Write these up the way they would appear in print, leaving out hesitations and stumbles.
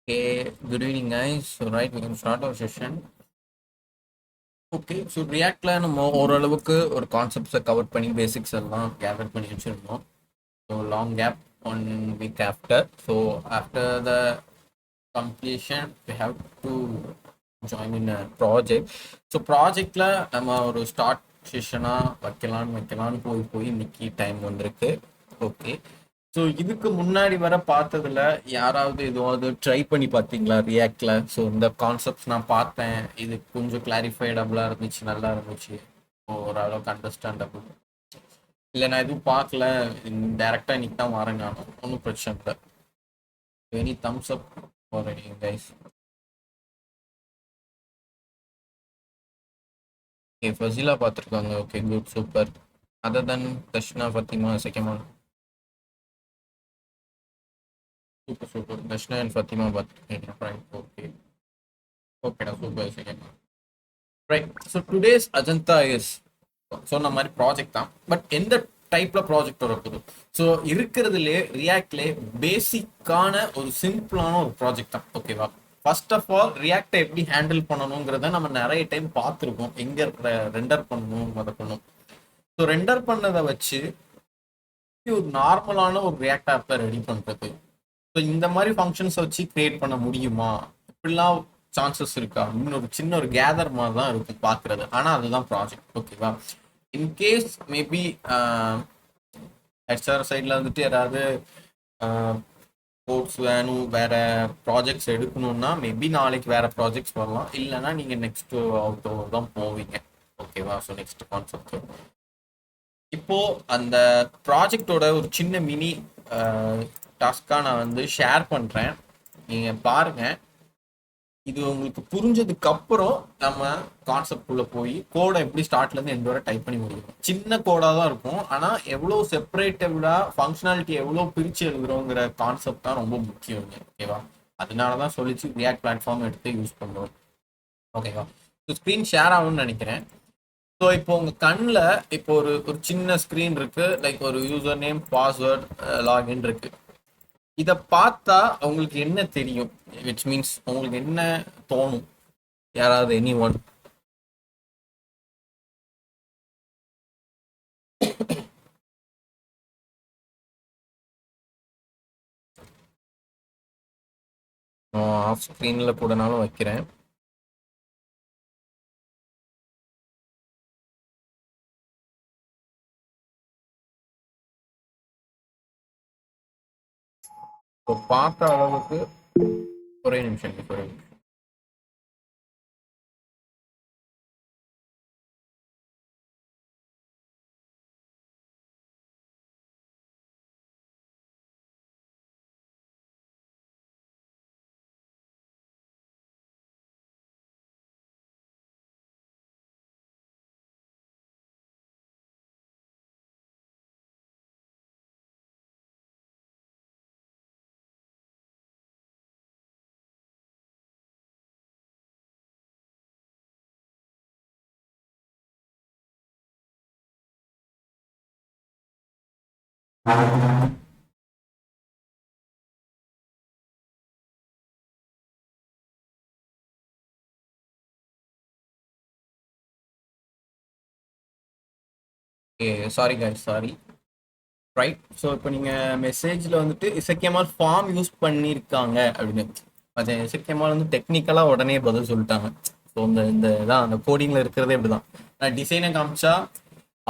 Okay, good evening, guys. So, right, we can start our session. Okay, so Reactல நம்ம ஓரளவுக்கு ஒரு கான்செப்ட்ஸை cover பண்ணி பேசிக்ஸ் எல்லாம் கேதர் பண்ணி வச்சிருந்தோம். So long gap 1 week after. So after the completion, we have to join in a project. So ப்ராஜெக்டில் நம்ம ஒரு ஸ்டார்ட் செஷனாக வைக்கலான்னு போய் இன்னைக்கு டைம் வந்திருக்கு. ஓகே, ஸோ இதுக்கு முன்னாடி வர பார்த்ததுல யாராவது எதுவாவது ட்ரை பண்ணி பார்த்தீங்களா ரியாக்ட்ல? ஸோ இந்த கான்செப்ட்ஸ் நான் பார்த்தேன், இது கொஞ்சம் கிளாரிஃபைடபுளாக இருந்துச்சு, நல்லா இருந்துச்சு, ஓரளவுக்கு அண்டர்ஸ்டாண்டபிள். இல்லை நான் எதுவும் பார்க்கல, டேரெக்டாக இன்னைக்கு தான் வரேன், நான் ஒன்றும் பிரச்சனை இல்லை. Any thumbs up for any guys? Okay, Fasila பார்த்துருக்காங்க. Okay, good, super. Other then Darshana, Fathima, Sekaman. Super super. Darshana and Fathima பார்த்துருக்கீங்க. ரைட், ஓகே ஓகேடா, super. Second right. So today's agenda is சொன்ன மாதிரி ப்ராஜெக்ட் தான், பட் எந்த டைப்ல ப்ராஜெக்ட் வரப்போகுது? ஸோ இருக்கிறதுலே ரியாக்ட்லே பேசிக்கான ஒரு சிம்பிளான ஒரு ப்ராஜெக்ட் தான். ஓகேவா? ஃபர்ஸ்ட் ஆஃப் ஆல் ரியாக்டை எப்படி ஹேண்டில் பண்ணணுங்கிறத நம்ம நிறைய டைம் பார்த்துருக்கோம், எங்க ரெண்டர் பண்ணணும் பண்ணணும். ஸோ ரெண்டர் பண்ணதை வச்சு ஒரு நார்மலான ஒரு ரியாக்ட் ஆப்பை ரெடி பண்றது. ஸோ இந்த மாதிரி ஃபங்க்ஷன்ஸ் வச்சு கிரியேட் பண்ண முடியுமா, இப்படிலாம் சான்சஸ் இருக்கா? இன்னொரு சின்ன ஒரு கேதர் மாதிரி தான் இருக்கும் பார்க்கறது, ஆனால் அதுதான் ப்ராஜெக்ட். ஓகேவா? இன்கேஸ் மேபி ஹெச்ஆர் சைடில் வந்துட்டு யாராவது கோர்ஸ் வேணும், வேற ப்ராஜெக்ட்ஸ் எடுக்கணும்னா மேபி நாளைக்கு வேற ப்ராஜெக்ட்ஸ் வரலாம், இல்லைன்னா நீங்கள் நெக்ஸ்ட் அவுட் தான் போவீங்க. ஓகேவா? ஸோ நெக்ஸ்ட் கான்செப்ட் இப்போ அந்த ப்ராஜெக்டோட ஒரு சின்ன மினி டாஸ்காக நான் வந்து ஷேர் பண்ணுறேன், நீங்கள் பாருங்கள். இது உங்களுக்கு புரிஞ்சதுக்கு அப்புறம் நம்ம கான்செப்ட் உள்ள போய் கோடை எப்படி ஸ்டார்ட்ல இருந்து எந்த வரை டைப் பண்ணி முடியும். சின்ன கோடா தான் இருக்கும், ஆனா எவ்வளவு செப்பரேட்டபிளா ஃபங்க்ஷனாலிட்டி எவ்வளவு பிரிச்சு எழுதுறோங்கிற கான்செப்ட் தான் ரொம்ப முக்கியம். ஓகேவா? அதனாலதான் சொல்லிச்சு ரியாக்ட் பிளாட்ஃபார்ம் எடுத்து யூஸ் பண்றோம். ஓகேவா? ஸ்க்ரீன் ஷேர் ஆகும்னு நினைக்கிறேன். ஸோ இப்போ உங்க கண்ணில் இப்போ ஒரு சின்ன ஸ்க்ரீன் இருக்கு, லைக் ஒரு யூசர் நேம், பாஸ்வேர்ட், லாகின் இருக்கு. இதை பார்த்தா உங்களுக்கு என்ன தெரியும்? விச் மீன்ஸ் உங்களுக்கு என்ன தோணும்? யாராவது எனி ஒன்? ஆஃப் ஸ்க்ரீனில் கூடனாலும் வைக்கிறேன். ஸோ பார்க்குற அளவுக்கு ஒரே நிமிஷம். Sorry guys, sorry. Right. So இப்போ நீங்கள் மெசேஜில் வந்துட்டு இசக்கியமால் ஃபார்ம் யூஸ் பண்ணியிருக்காங்க அப்படின்னு, அது இசக்கியமால் வந்து டெக்னிக்கலாக உடனே பதில் சொல்லிட்டாங்க. ஸோ இந்த இதான் அந்த கோடிங்கில் இருக்கிறதே இப்படி தான். நான் டிசைனை காமிச்சா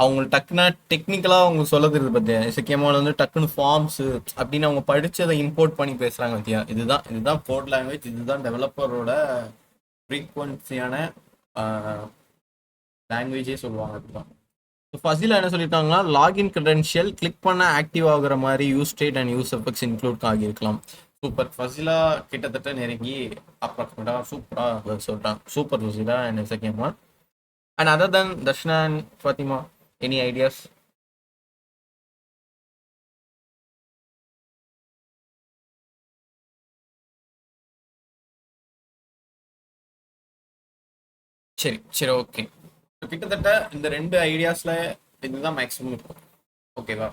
அவங்களுக்கு டக்குனா டெக்னிக்கலாக அவங்க சொல்ல தெரியுது பார்த்தியா. இசக்கியமால் வந்து டக்குன்னு ஃபார்ம்ஸு அப்படின்னு அவங்க படித்து அதை இம்போர்ட் பண்ணி பேசுகிறாங்க பார்த்தியா. இதுதான் கோட் லாங்குவேஜ், இதுதான் டெவலப்பரோட ஃப்ரீக்வன்சியான லாங்குவேஜே சொல்லுவாங்க. அதுதான் ஃபசிலா என்ன சொல்லிட்டாங்கன்னா, லாகின் கிரெடென்ஷியல் கிளிக் பண்ண ஆக்டிவ் ஆகுற மாதிரி use state and use effects include ஆகியிருக்கலாம். சூப்பர் ஃபசிலா, கிட்டத்தட்ட நெருங்கி அப்ராக்சிமேட்டாக சூப்பராக சொல்லிட்டான். Super Fasila and second one. And other then Darshana and Fathima, any ideas? சரி சரி, ஓகே. கிட்டத்தட்ட இந்த ரெண்டு ஐடியாஸ்ல இதுதான் மேக்ஸிமம் இருக்கும். ஓகேவா?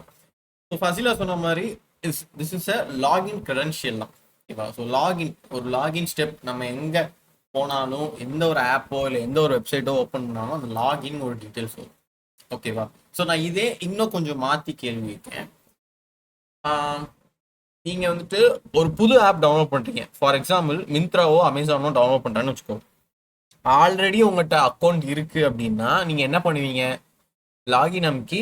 ஸோ ஃபசிலா சொன்ன மாதிரி this is a login credential தான். ஓகேவா. ஸோ லாகின் ஸ்டெப் நம்ம எங்கே போனாலும் எந்த ஒரு ஆப்போ இல்லை எந்த ஒரு வெப்சைட்டோ ஓப்பன் பண்ணாலும் அந்த லாகின் ஒரு டீட்டெயில்ஸ் வரும். ஓகேவா. ஸோ நான் இதே இன்னும் கொஞ்சம் மாற்றி கேள்வி இருக்கேன். நீங்கள் வந்துட்டு ஒரு புது ஆப் டவுன்லோட் பண்ணுறீங்க. ஃபார் எக்ஸாம்பிள் மிந்த்ராவோ அமேசானோ டவுன்லோட் பண்ணுறேன்னு வச்சுக்கோ. ஆல்ரெடி உங்கள்கிட்ட அக்கௌண்ட் இருக்குது அப்படின்னா நீங்கள் என்ன பண்ணுவீங்க? லாகின் அமுக்கி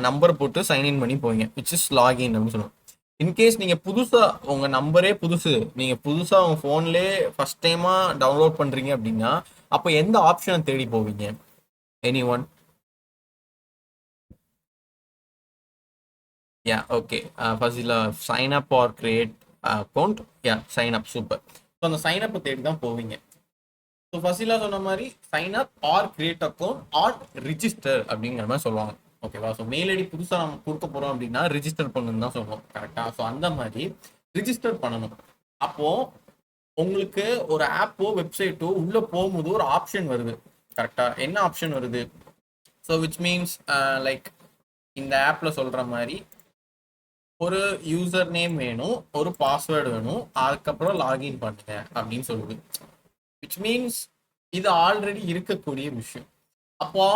நம்பர் போட்டு சைன்இன் பண்ணி போவீங்க, விச் இஸ் லாகின் அப்படின்னு சொல்லுவோம். இன்கேஸ் நீங்கள் புதுசாக உங்கள் நம்பரே புதுசு, நீங்கள் புதுசாக உங்கள் ஃபோன்லேயே ஃபஸ்ட் டைமாக டவுன்லோட் பண்ணுறீங்க அப்படின்னா அப்போ எந்த ஆப்ஷனை தேடி போவீங்க? Any one? Yeah okay. ஃபர்ஸ்ட்ல sign up or create account. Yeah sign up, super. So அந்த சைன் அப்பை தேடி தான் போவீங்க. ஸோ ஃபர்ஸ்ட்ல சொன்ன மாதிரி sign up or create account or register அப்படிங்கிற மாதிரி சொல்லுவாங்க. ஓகேவா. ஸோ மெயில் ஐடி புதுசாக நம்ம கொடுக்க போகிறோம் அப்படின்னா ரிஜிஸ்டர் பண்ணணும்னு தான் சொல்லுவோம். கரெக்டாக. ஸோ அந்த மாதிரி ரிஜிஸ்டர் பண்ணணும். அப்போது உங்களுக்கு ஒரு ஆப்போ வெப்சைட்டோ உள்ளே போகும்போது ஒரு ஆப்ஷன் வருது. கரெக்டாக. என்ன ஆப்ஷன் வருது? ஸோ விச் மீன்ஸ் லைக் இந்த ஆப்பில் சொல்கிற மாதிரி ஒரு யூசர் நேம் வேணும், ஒரு பாஸ்வேர்டு வேணும், அதுக்கப்புறம் லாகின் பண்ணுங்க அப்படின்னு சொல்லுது. விச் மீன்ஸ் இது ஆல்ரெடி இருக்கக்கூடிய விஷயம். அப்போ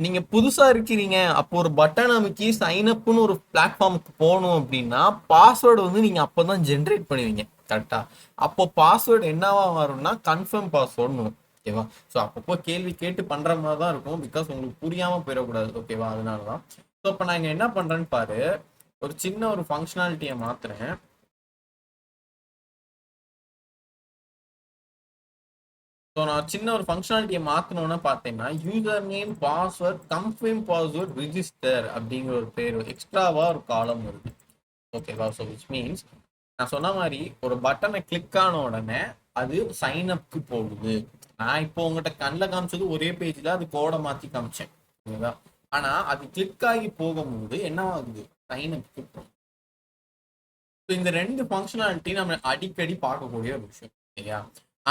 நீங்க புதுசா இருக்கிறீங்க, அப்போ ஒரு பட்டன் அமைக்கி சைன் அப்னு ஒரு பிளாட்ஃபார்முக்கு போகணும் அப்படின்னா பாஸ்வேர்டு வந்து நீங்க அப்பதான் ஜென்ரேட் பண்ணுவீங்க. கரெக்டா. அப்போ பாஸ்வேர்டு என்னவா வரும்னா கன்ஃபார்ம் பாஸ்வேர்டு. ஓகேவா. ஸோ அப்பப்போ கேள்வி கேட்டு பண்ற மாதிரி தான் இருக்கும், பிகாஸ் உங்களுக்கு புரியாம போயிடக்கூடாது. ஓகேவா. அதனாலதான். ஸோ இப்போ நான் இங்க என்ன பண்றேன்னு பாரு, ஒரு சின்ன ஒரு ஃபங்க்ஷனாலிட்டியை மாத்துறேன். ஸோ நான் சின்ன ஒரு ஃபங்க்ஷனாலிட்டியை மாற்றணும்னா பார்த்தீங்கன்னா user name password confirm password register அப்படிங்கிற ஒரு பேர் எக்ஸ்ட்ராவாக ஒரு காலம் வருது. ஓகேவா. ஸோ விச் மீன்ஸ் நான் சொன்ன மாதிரி ஒரு பட்டனை கிளிக் ஆன உடனே அது சைன் அப்க்கு போகுது. நான் இப்போ உங்கள்கிட்ட கண்ணில் காமிச்சது ஒரே பேஜில் அது கோடை மாற்றி காமிச்சேன். ஓகேவா. ஆனால் அது கிளிக் ஆகி போகும்போது என்ன ஆகுது? சைன் அப்க்கு போகும். ஸோ இந்த ரெண்டு ஃபங்க்ஷனாலிட்டி நம்ம அடிக்கடி பார்க்கக்கூடிய ஒரு விஷயம் இல்லையா.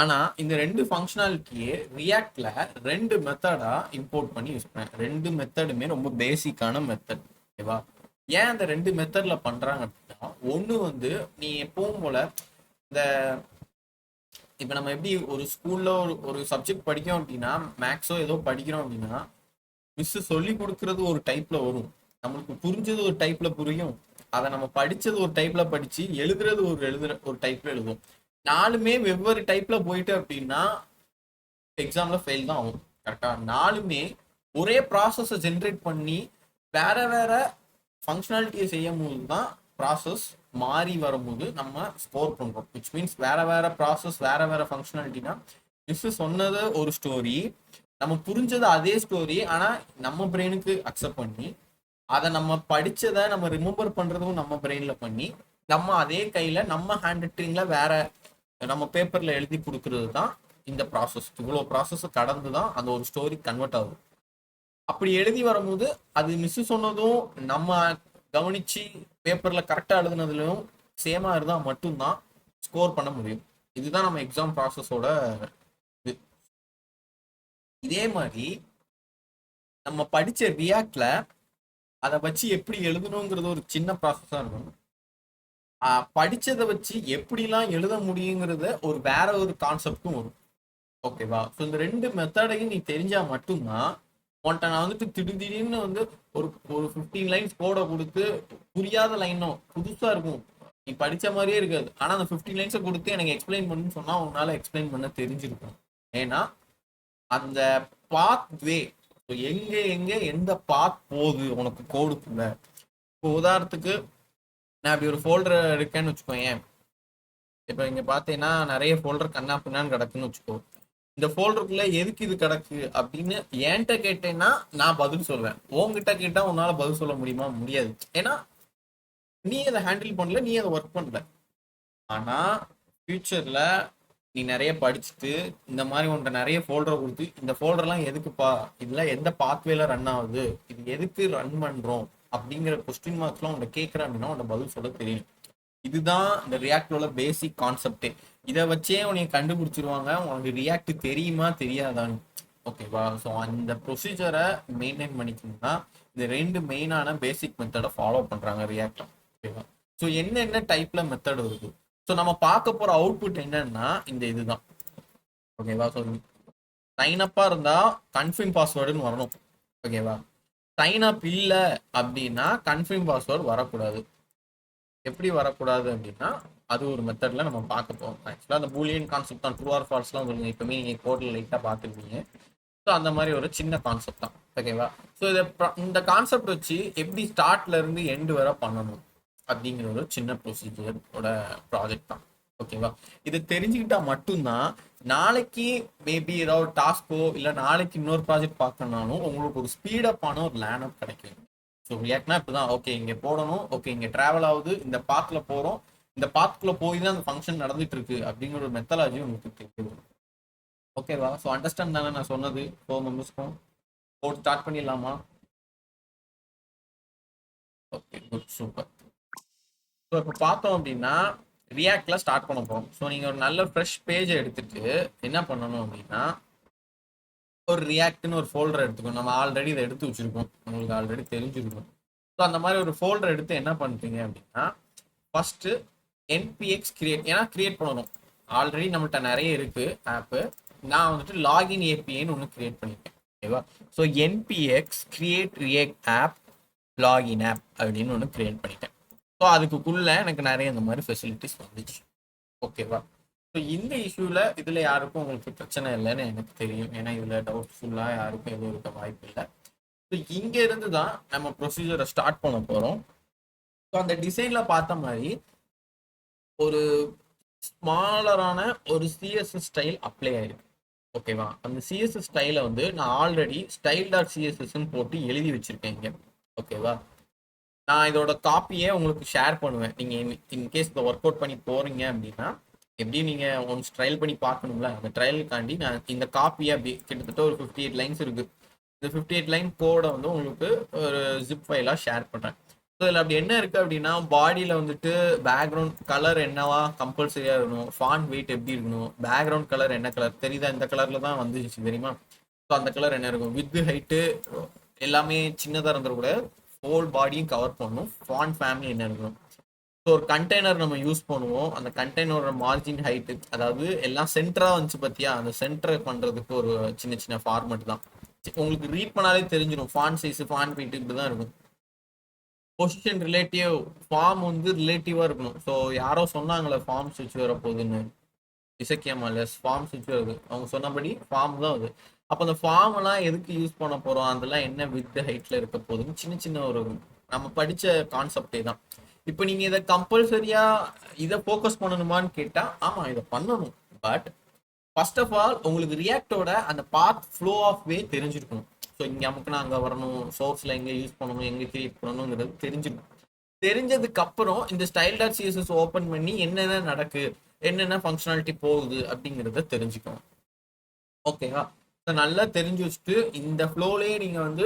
ஆனா இந்த ரெண்டு ஃபங்க்ஷனாலிட்டியே ரியாக்ட்ல ரெண்டு மெத்தடா இம்போர்ட் பண்ணி யூஸ் பண்ணேன். ரெண்டு மெத்தடுமே ரொம்ப பேசிக்கான மெத்தட். ஓகேவா. ஏன் அந்த ரெண்டு மெத்தட்ல பண்றாங்க அப்படின்னா, ஒண்ணு வந்து நீ எப்பவும் போல இந்த இப்ப நம்ம எப்படி ஒரு ஸ்கூல்ல ஒரு சப்ஜெக்ட் படிக்கிறோம் அப்படின்னா, மேக்ஸோ ஏதோ படிக்கிறோம் அப்படின்னா மிஸ் சொல்லி கொடுக்கறது ஒரு டைப்ல வரும், நம்மளுக்கு புரிஞ்சது ஒரு டைப்ல புரியும், அதை நம்ம படிச்சது ஒரு டைப்ல படிச்சு எழுதுறது ஒரு டைப்ல எழுதும். நாலுமே வெவ்வேறு டைப்ல போயிட்டு அப்படின்னா எக்ஸாம்ல ஃபெயில் தான் ஆகும். கரெக்டா. நாலுமே ஒரே ப்ராசஸை ஜென்ரேட் பண்ணி வேற வேற ஃபங்க்ஷனாலிட்டியை செய்யும் போது தான் ப்ராசஸ் மாறி வரும்போது நம்ம ஸ்கோர் பண்றோம். விச் மீன்ஸ் வேற வேற ப்ராசஸ் வேற வேற ஃபங்க்ஷனாலிட்டினா மிஸ் சொன்னது ஒரு ஸ்டோரி, நம்ம புரிஞ்சது அதே ஸ்டோரி, ஆனா நம்ம பிரெயினுக்கு அக்செப்ட் பண்ணி அதை நம்ம படிச்சதை நம்ம ரிமெம்பர் பண்றதும் நம்ம பிரெயின்ல பண்ணி நம்ம அதே கையில நம்ம ஹேண்ட் ரைட்டிங்ல வேற நம்ம பேப்பர்ல எழுதி கொடுக்கறது தான் இந்த ப்ராசஸ். இவ்வளோ ப்ராசஸ் கடந்து தான் அந்த ஒரு ஸ்டோரி கன்வெர்ட் ஆகுது. அப்படி எழுதி வரும்போது அது மிஸ் சொன்னதும் நம்ம கவனிச்சு பேப்பர்ல கரெக்டா எழுதுனதுலையும் சேமா இருந்தா மட்டும்தான் ஸ்கோர் பண்ண முடியும். இதுதான் நம்ம எக்ஸாம் ப்ராசஸோட இது. இதே மாதிரி நம்ம படிச்ச ரியாக்ட்ல அதை வச்சு எப்படி எழுதணுங்கிறது ஒரு சின்ன ப்ராசஸா இருக்கும். படிச்சதை வச்சு எப்படிலாம் எழுத முடியுங்கிறத ஒரு வேற ஒரு கான்செப்டும் வரும். ஓகேவா. ஸோ இந்த ரெண்டு மெத்தடையும் நீ தெரிஞ்சா மட்டும்தான் உன்ட்ட நான் வந்துட்டு திடீர்னு வந்து ஒரு ஒரு 15 லைன்ஸ் கோடை கொடுத்து புரியாத லைனும் புதுசா இருக்கும், நீ படிச்ச மாதிரியே இருக்காது, ஆனா அந்த 15 லைன்ஸை கொடுத்து எனக்கு எக்ஸ்பிளைன் பண்ணுன்னு சொன்னா உன்னால எக்ஸ்பிளைன் பண்ண தெரிஞ்சிருக்கும். ஏன்னா அந்த பாத் வே, எங்க எங்க எந்த பாத் போகுது உனக்கு கோடுக்குள்ள. இப்போ உதாரணத்துக்கு நான் அப்படி ஒரு ஃபோல்டர் இருக்கேன்னு வச்சுக்கோங்க. இப்போ இங்க பாத்தீங்கன்னா நிறைய ஃபோல்டர் கண்ணா பின்னான்னு கிடக்குன்னு வச்சுக்கோ. இந்த ஃபோல்டருக்குள்ள எதுக்கு இது கிடக்கு அப்படின்னு என்கிட்ட கேட்டேன்னா நான் பதில் சொல்வேன். உன்கிட்ட கேட்டா உன்னால பதில் சொல்ல முடியுமா? முடியாது. ஏன்னா நீ அதை ஹேண்டில் பண்ணல, நீ அதை ஒர்க் பண்ணல. ஆனா ஃபியூச்சர்ல நீ நிறைய படிச்சுட்டு இந்த மாதிரி உன்ட்ட நிறைய ஃபோல்டரை கொடுத்து இந்த ஃபோல்டர்லாம் எதுக்குப்பா, இதுல எந்த பாத்வேல ரன் ஆகுது, இது எதுக்கு ரன் பண்றோம் அப்படிங்கிற கொஸ்டின் மார்க்ஸ்லாம் உன்ட்ட கேட்கறேன் அப்படின்னா உன்ட்ட பதில் சொல்ல தெரியும். இதுதான் இந்த ரியாக்டோட பேசிக் கான்செப்டே. இதை வச்சே உனக்கு கண்டுபிடிச்சிருவாங்க உனக்கு ரியாக்ட் தெரியுமா தெரியாதான்னு. ஓகேவா. ஸோ அந்த ப்ரொசீஜரை மெயின்டைன் பண்ணிக்கணும்னா இந்த ரெண்டு மெயினான பேசிக் மெத்தடை ஃபாலோ பண்றாங்க ரியாக்டர். ஓகேவா. ஸோ என்னென்ன டைப்ல மெத்தட் வருது ஸோ நம்ம பார்க்க போற அவுட்புட் என்னன்னா இந்த இதுதான். ஓகேவா? ஸோ சைன் அப்பா இருந்தா கன்ஃபார்ம் பாஸ்வேர்டுன்னு வரணும். ஓகேவா? சைன் அப் இல்லை அப்படின்னா கன்ஃபார்ம் பாஸ்வேர்டு வரக்கூடாது. எப்படி வரக்கூடாது அப்படின்னா அது ஒரு மெத்தட்ல நம்ம பார்க்க போறோம். ஆக்சுவலாக அந்த பூலியன் கான்செப்ட் தான், ட்ரூ ஆர் ஃபால்ஸ்லாம் உங்களுக்கு எப்பவுமே நீங்கள் கோடில் லைட்டாக பார்த்துருப்பீங்க. ஸோ அந்த மாதிரி ஒரு சின்ன கான்செப்ட் தான். ஓகேவா? ஸோ இந்த கான்செப்ட் வச்சு எப்படி ஸ்டார்ட்ல இருந்து எண்டு வரை பண்ணணும் அப்படிங்கிற ஒரு சின்ன ப்ரொசீஜரோட ப்ராஜெக்ட் தான். ஓகேவா? இது தெரிஞ்சுக்கிட்டா மட்டும்தான் நாளைக்கு மேபி ஏதாவது டாஸ்கோ இல்லை நாளைக்கு இன்னொரு ப்ராஜெக்ட் பார்க்கணும்னாலும் உங்களுக்கு ஒரு ஸ்பீடப்பான ஒரு லேண்ட் அப் கிடைக்கும். ஸோ ரியாக்ட்னா இப்படிதான், ஓகே இங்கே போடணும், ஓகே இங்கே டிராவல் ஆகுது, இந்த பாத்தில் போகிறோம், இந்த பாத்துக்குள்ள போய் தான் அந்த ஃபங்க்ஷன் நடந்துட்டு இருக்கு அப்படிங்கிற ஒரு மெத்தடாலஜி உங்களுக்கு தெரியும். ஓகேவா? ஸோ அண்டர்ஸ்டாண்ட் தானே நான் சொன்னது? 4 மெம்பர்ஸ்க்கும் கோட் ஸ்டார்ட் பண்ணிடலாமா? Okay good, super. ஸோ இப்போ பார்த்தோம் அப்படின்னா ரியாக்ட்ல ஸ்டார்ட் பண்ண போகிறோம். ஸோ நீங்கள் ஒரு நல்ல ஃப்ரெஷ் பேஜை எடுத்துட்டு என்ன பண்ணணும் அப்படின்னா ஒரு ரியாக்ட்னு ஒரு ஃபோல்டர் எடுத்துக்கணும். நம்ம ஆல்ரெடி இதை எடுத்து வச்சிருக்கோம், உங்களுக்கு ஆல்ரெடி தெரிஞ்சிருக்கும். ஸோ அந்த மாதிரி ஒரு ஃபோல்டர் எடுத்து என்ன பண்ணுறீங்க அப்படின்னா ஃபர்ஸ்ட் npx கிரியேட், ஏன்னா கிரியேட் பண்ணணும். ஆல்ரெடி நம்மள்ட்ட நிறைய இருக்கு ஆப்பு. நான் வந்துட்டு லாகின் ஏபிஐன்னு ஒன்று கிரியேட் பண்ணியிருக்கேன். ஓகேவா? So npx create React app login app அப்படின்னு ஒன்று கிரியேட் பண்ணிட்டேன். ஸோ அதுக்குள்ள எனக்கு நிறைய இந்த மாதிரி ஃபெசிலிட்டிஸ் வந்துச்சு. ஓகேவா? ஸோ இந்த இஷ்யூவில் இதில் யாருக்கும் உங்களுக்கு பிரச்சனை இல்லைன்னு எனக்கு தெரியும், ஏன்னா இதில் டவுட்ஃபுல்லாக யாருக்கும் எதுவும் இருக்க வாய்ப்பு இல்லை. ஸோ இங்கே இருந்து தான் நம்ம ப்ரொசீஜரை ஸ்டார்ட் பண்ண போகிறோம். ஸோ அந்த டிசைனில் பார்த்த மாதிரி ஒரு ஸ்மாலரான ஒரு சிஎஸ்எஸ் ஸ்டைல் அப்ளை ஆயிருக்கு. ஓகேவா? அந்த சிஎஸ்எஸ் ஸ்டைலை வந்து நான் ஆல்ரெடி ஸ்டைல் டாட் சிஎஸ்எஸ்ன்னு போட்டு எழுதி வச்சிருக்கேன் இங்கே. ஓகேவா? நான் இதோட காப்பியை உங்களுக்கு ஷேர் பண்ணுவேன். நீங்கள் இன்கேஸ் இதை ஒர்க் அவுட் பண்ணி போறீங்க அப்படின்னா எப்படியும் நீங்கள் ஒன்ஸ் ட்ரையல் பண்ணி பார்க்கணும்ல, அந்த ட்ரையலுக்காண்டி நான் இந்த காப்பியை அப்படி கிட்டத்தட்ட ஒரு 58 லைன்ஸ் இருக்கு. இந்த 58 லைன் கோடை வந்து உங்களுக்கு ஒரு ஜிப் ஃபைலாக ஷேர் பண்ணுறேன். ஸோ இதில் அப்படி என்ன இருக்குது அப்படின்னா பாடியில் வந்துட்டு பேக்ரவுண்ட் கலர் என்னவா கம்பல்சரியாக இருக்கணும், ஃபாண்ட் வெயிட் எப்படி இருக்கணும், பேக்ரவுண்ட் கலர் என்ன கலர் தெரியுதா, இந்த கலரில் தான் வந்துச்சு தெரியுமா? ஸோ அந்த கலர் என்ன இருக்கும், வித் ஹைட்டு எல்லாமே சின்னதாக இருந்துக்கூட ஹோல் பாடியும் கவர் பண்ணணும். ஃபாண்ட் ஃபேமிலி என்ன இருக்கணும். ஸோ ஒரு கண்டெய்னர் நம்ம யூஸ் பண்ணுவோம், அந்த கண்டெய்னரோட மார்ஜின் ஹைட்டு, அதாவது எல்லாம் சென்டராக வந்துச்சு பார்த்தியா, அந்த சென்டரை பண்ணுறதுக்கு ஒரு சின்ன சின்ன ஃபார்மெட் தான். உங்களுக்கு ரீட் பண்ணாலே தெரிஞ்சிடும் ஃபாண்ட் சைஸ் ஃபாண்ட் வெயிட் இப்படி தான் இருக்கும். பொசிஷன் ரிலேட்டிவ், ஃபார்ம் வந்து ரிலேட்டிவாக இருக்கணும். ஸோ யாரோ சொன்னாங்களே ஃபார்ம் சுவிட்ச் வர போகுதுன்னு, இசக்கியமா லெஸ் ஃபார்ம் சுவிட்ச் வருது, அவங்க சொன்னபடி ஃபார்ம் தான் அது. அப்போ அந்த ஃபார்ம் எல்லாம் எதுக்கு யூஸ் பண்ண போகிறோம், அதெல்லாம் என்ன வித் ஹைட்டில் இருக்க போகுதுன்னு சின்ன சின்ன ஒரு நம்ம படித்த கான்செப்டே தான். இப்போ நீங்கள் இதை கம்பல்சரியாக இதை ஃபோக்கஸ் பண்ணணுமான்னு கேட்டால் ஆமாம் இதை பண்ணணும். பட் ஃபர்ஸ்ட் ஆஃப் ஆல் உங்களுக்கு ரியாக்டோட அந்த பாத் ஃப்ளோ ஆஃப் வே தெரிஞ்சிருக்கணும். ஸோ இங்கே நமக்குன்னா அங்கே வரணும், சோர்ஸில் எங்கே யூஸ் பண்ணணும், எங்கே கிரியேட் பண்ணணுங்கிறது தெரிஞ்சிருக்கும். தெரிஞ்சதுக்கு அப்புறம் இந்த ஸ்டைல் டாட் சிஎஸ்எஸ் ஓப்பன் பண்ணி என்னென்ன நடக்கு, என்னென்ன ஃபங்க்ஷனாலிட்டி போகுது அப்படிங்கிறத தெரிஞ்சுக்கணும். ஓகேவா? நல்லா தெரிஞ்சு வச்சுட்டு இந்த ஃப்ளோலேயே நீங்கள் வந்து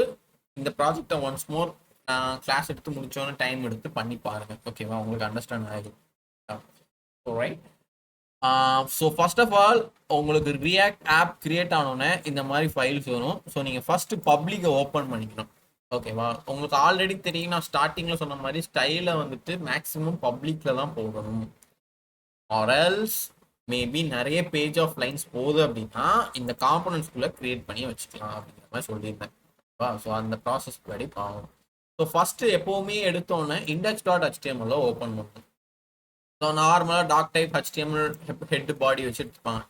இந்த ப்ராஜெக்டை ஒன்ஸ் மோர் கிளாஸ் எடுத்து முடிச்சோன்னு டைம் எடுத்து பண்ணி பாருங்க. ஓகேவா? உங்களுக்கு அண்டர்ஸ்டாண்ட் ஆயிடும். Right. So first of all உங்களுக்கு ரியாக்ட் ஆப் கிரியேட் ஆனோடனே இந்த மாதிரி ஃபைல்ஸ் வரும். ஸோ நீங்கள் ஃபர்ஸ்ட் பப்ளிக்கை ஓப்பன் பண்ணிக்கணும். ஓகேவா? உங்களுக்கு ஆல்ரெடி தெரியும், நான் ஸ்டார்டிங்கில் சொன்ன மாதிரி ஸ்டைலை வந்துட்டு மேக்ஸிமம் பப்ளிக்கில் தான் போடணும். ஆர்எல்ஸ் மேபி நிறைய பேஜ் ஆஃப் லைன்ஸ் போகுது அப்படின்னா இந்த காம்பனன்ட்ஸ்குள்ளே கிரியேட் பண்ணி வச்சுக்கலாம் அப்படிங்கிற மாதிரி சொல்லியிருந்தேன். ஸோ அந்த ப்ராசஸ் படி பாவம். ஸோ ஃபஸ்ட்டு எப்போவுமே எடுத்தோன்னே இண்டெக்ஸ் டாட் HTML ஓப்பன் பண்ணணும். ஸோ நார்மலாக doc type HTML head body வச்சு எடுத்துப்பாங்க.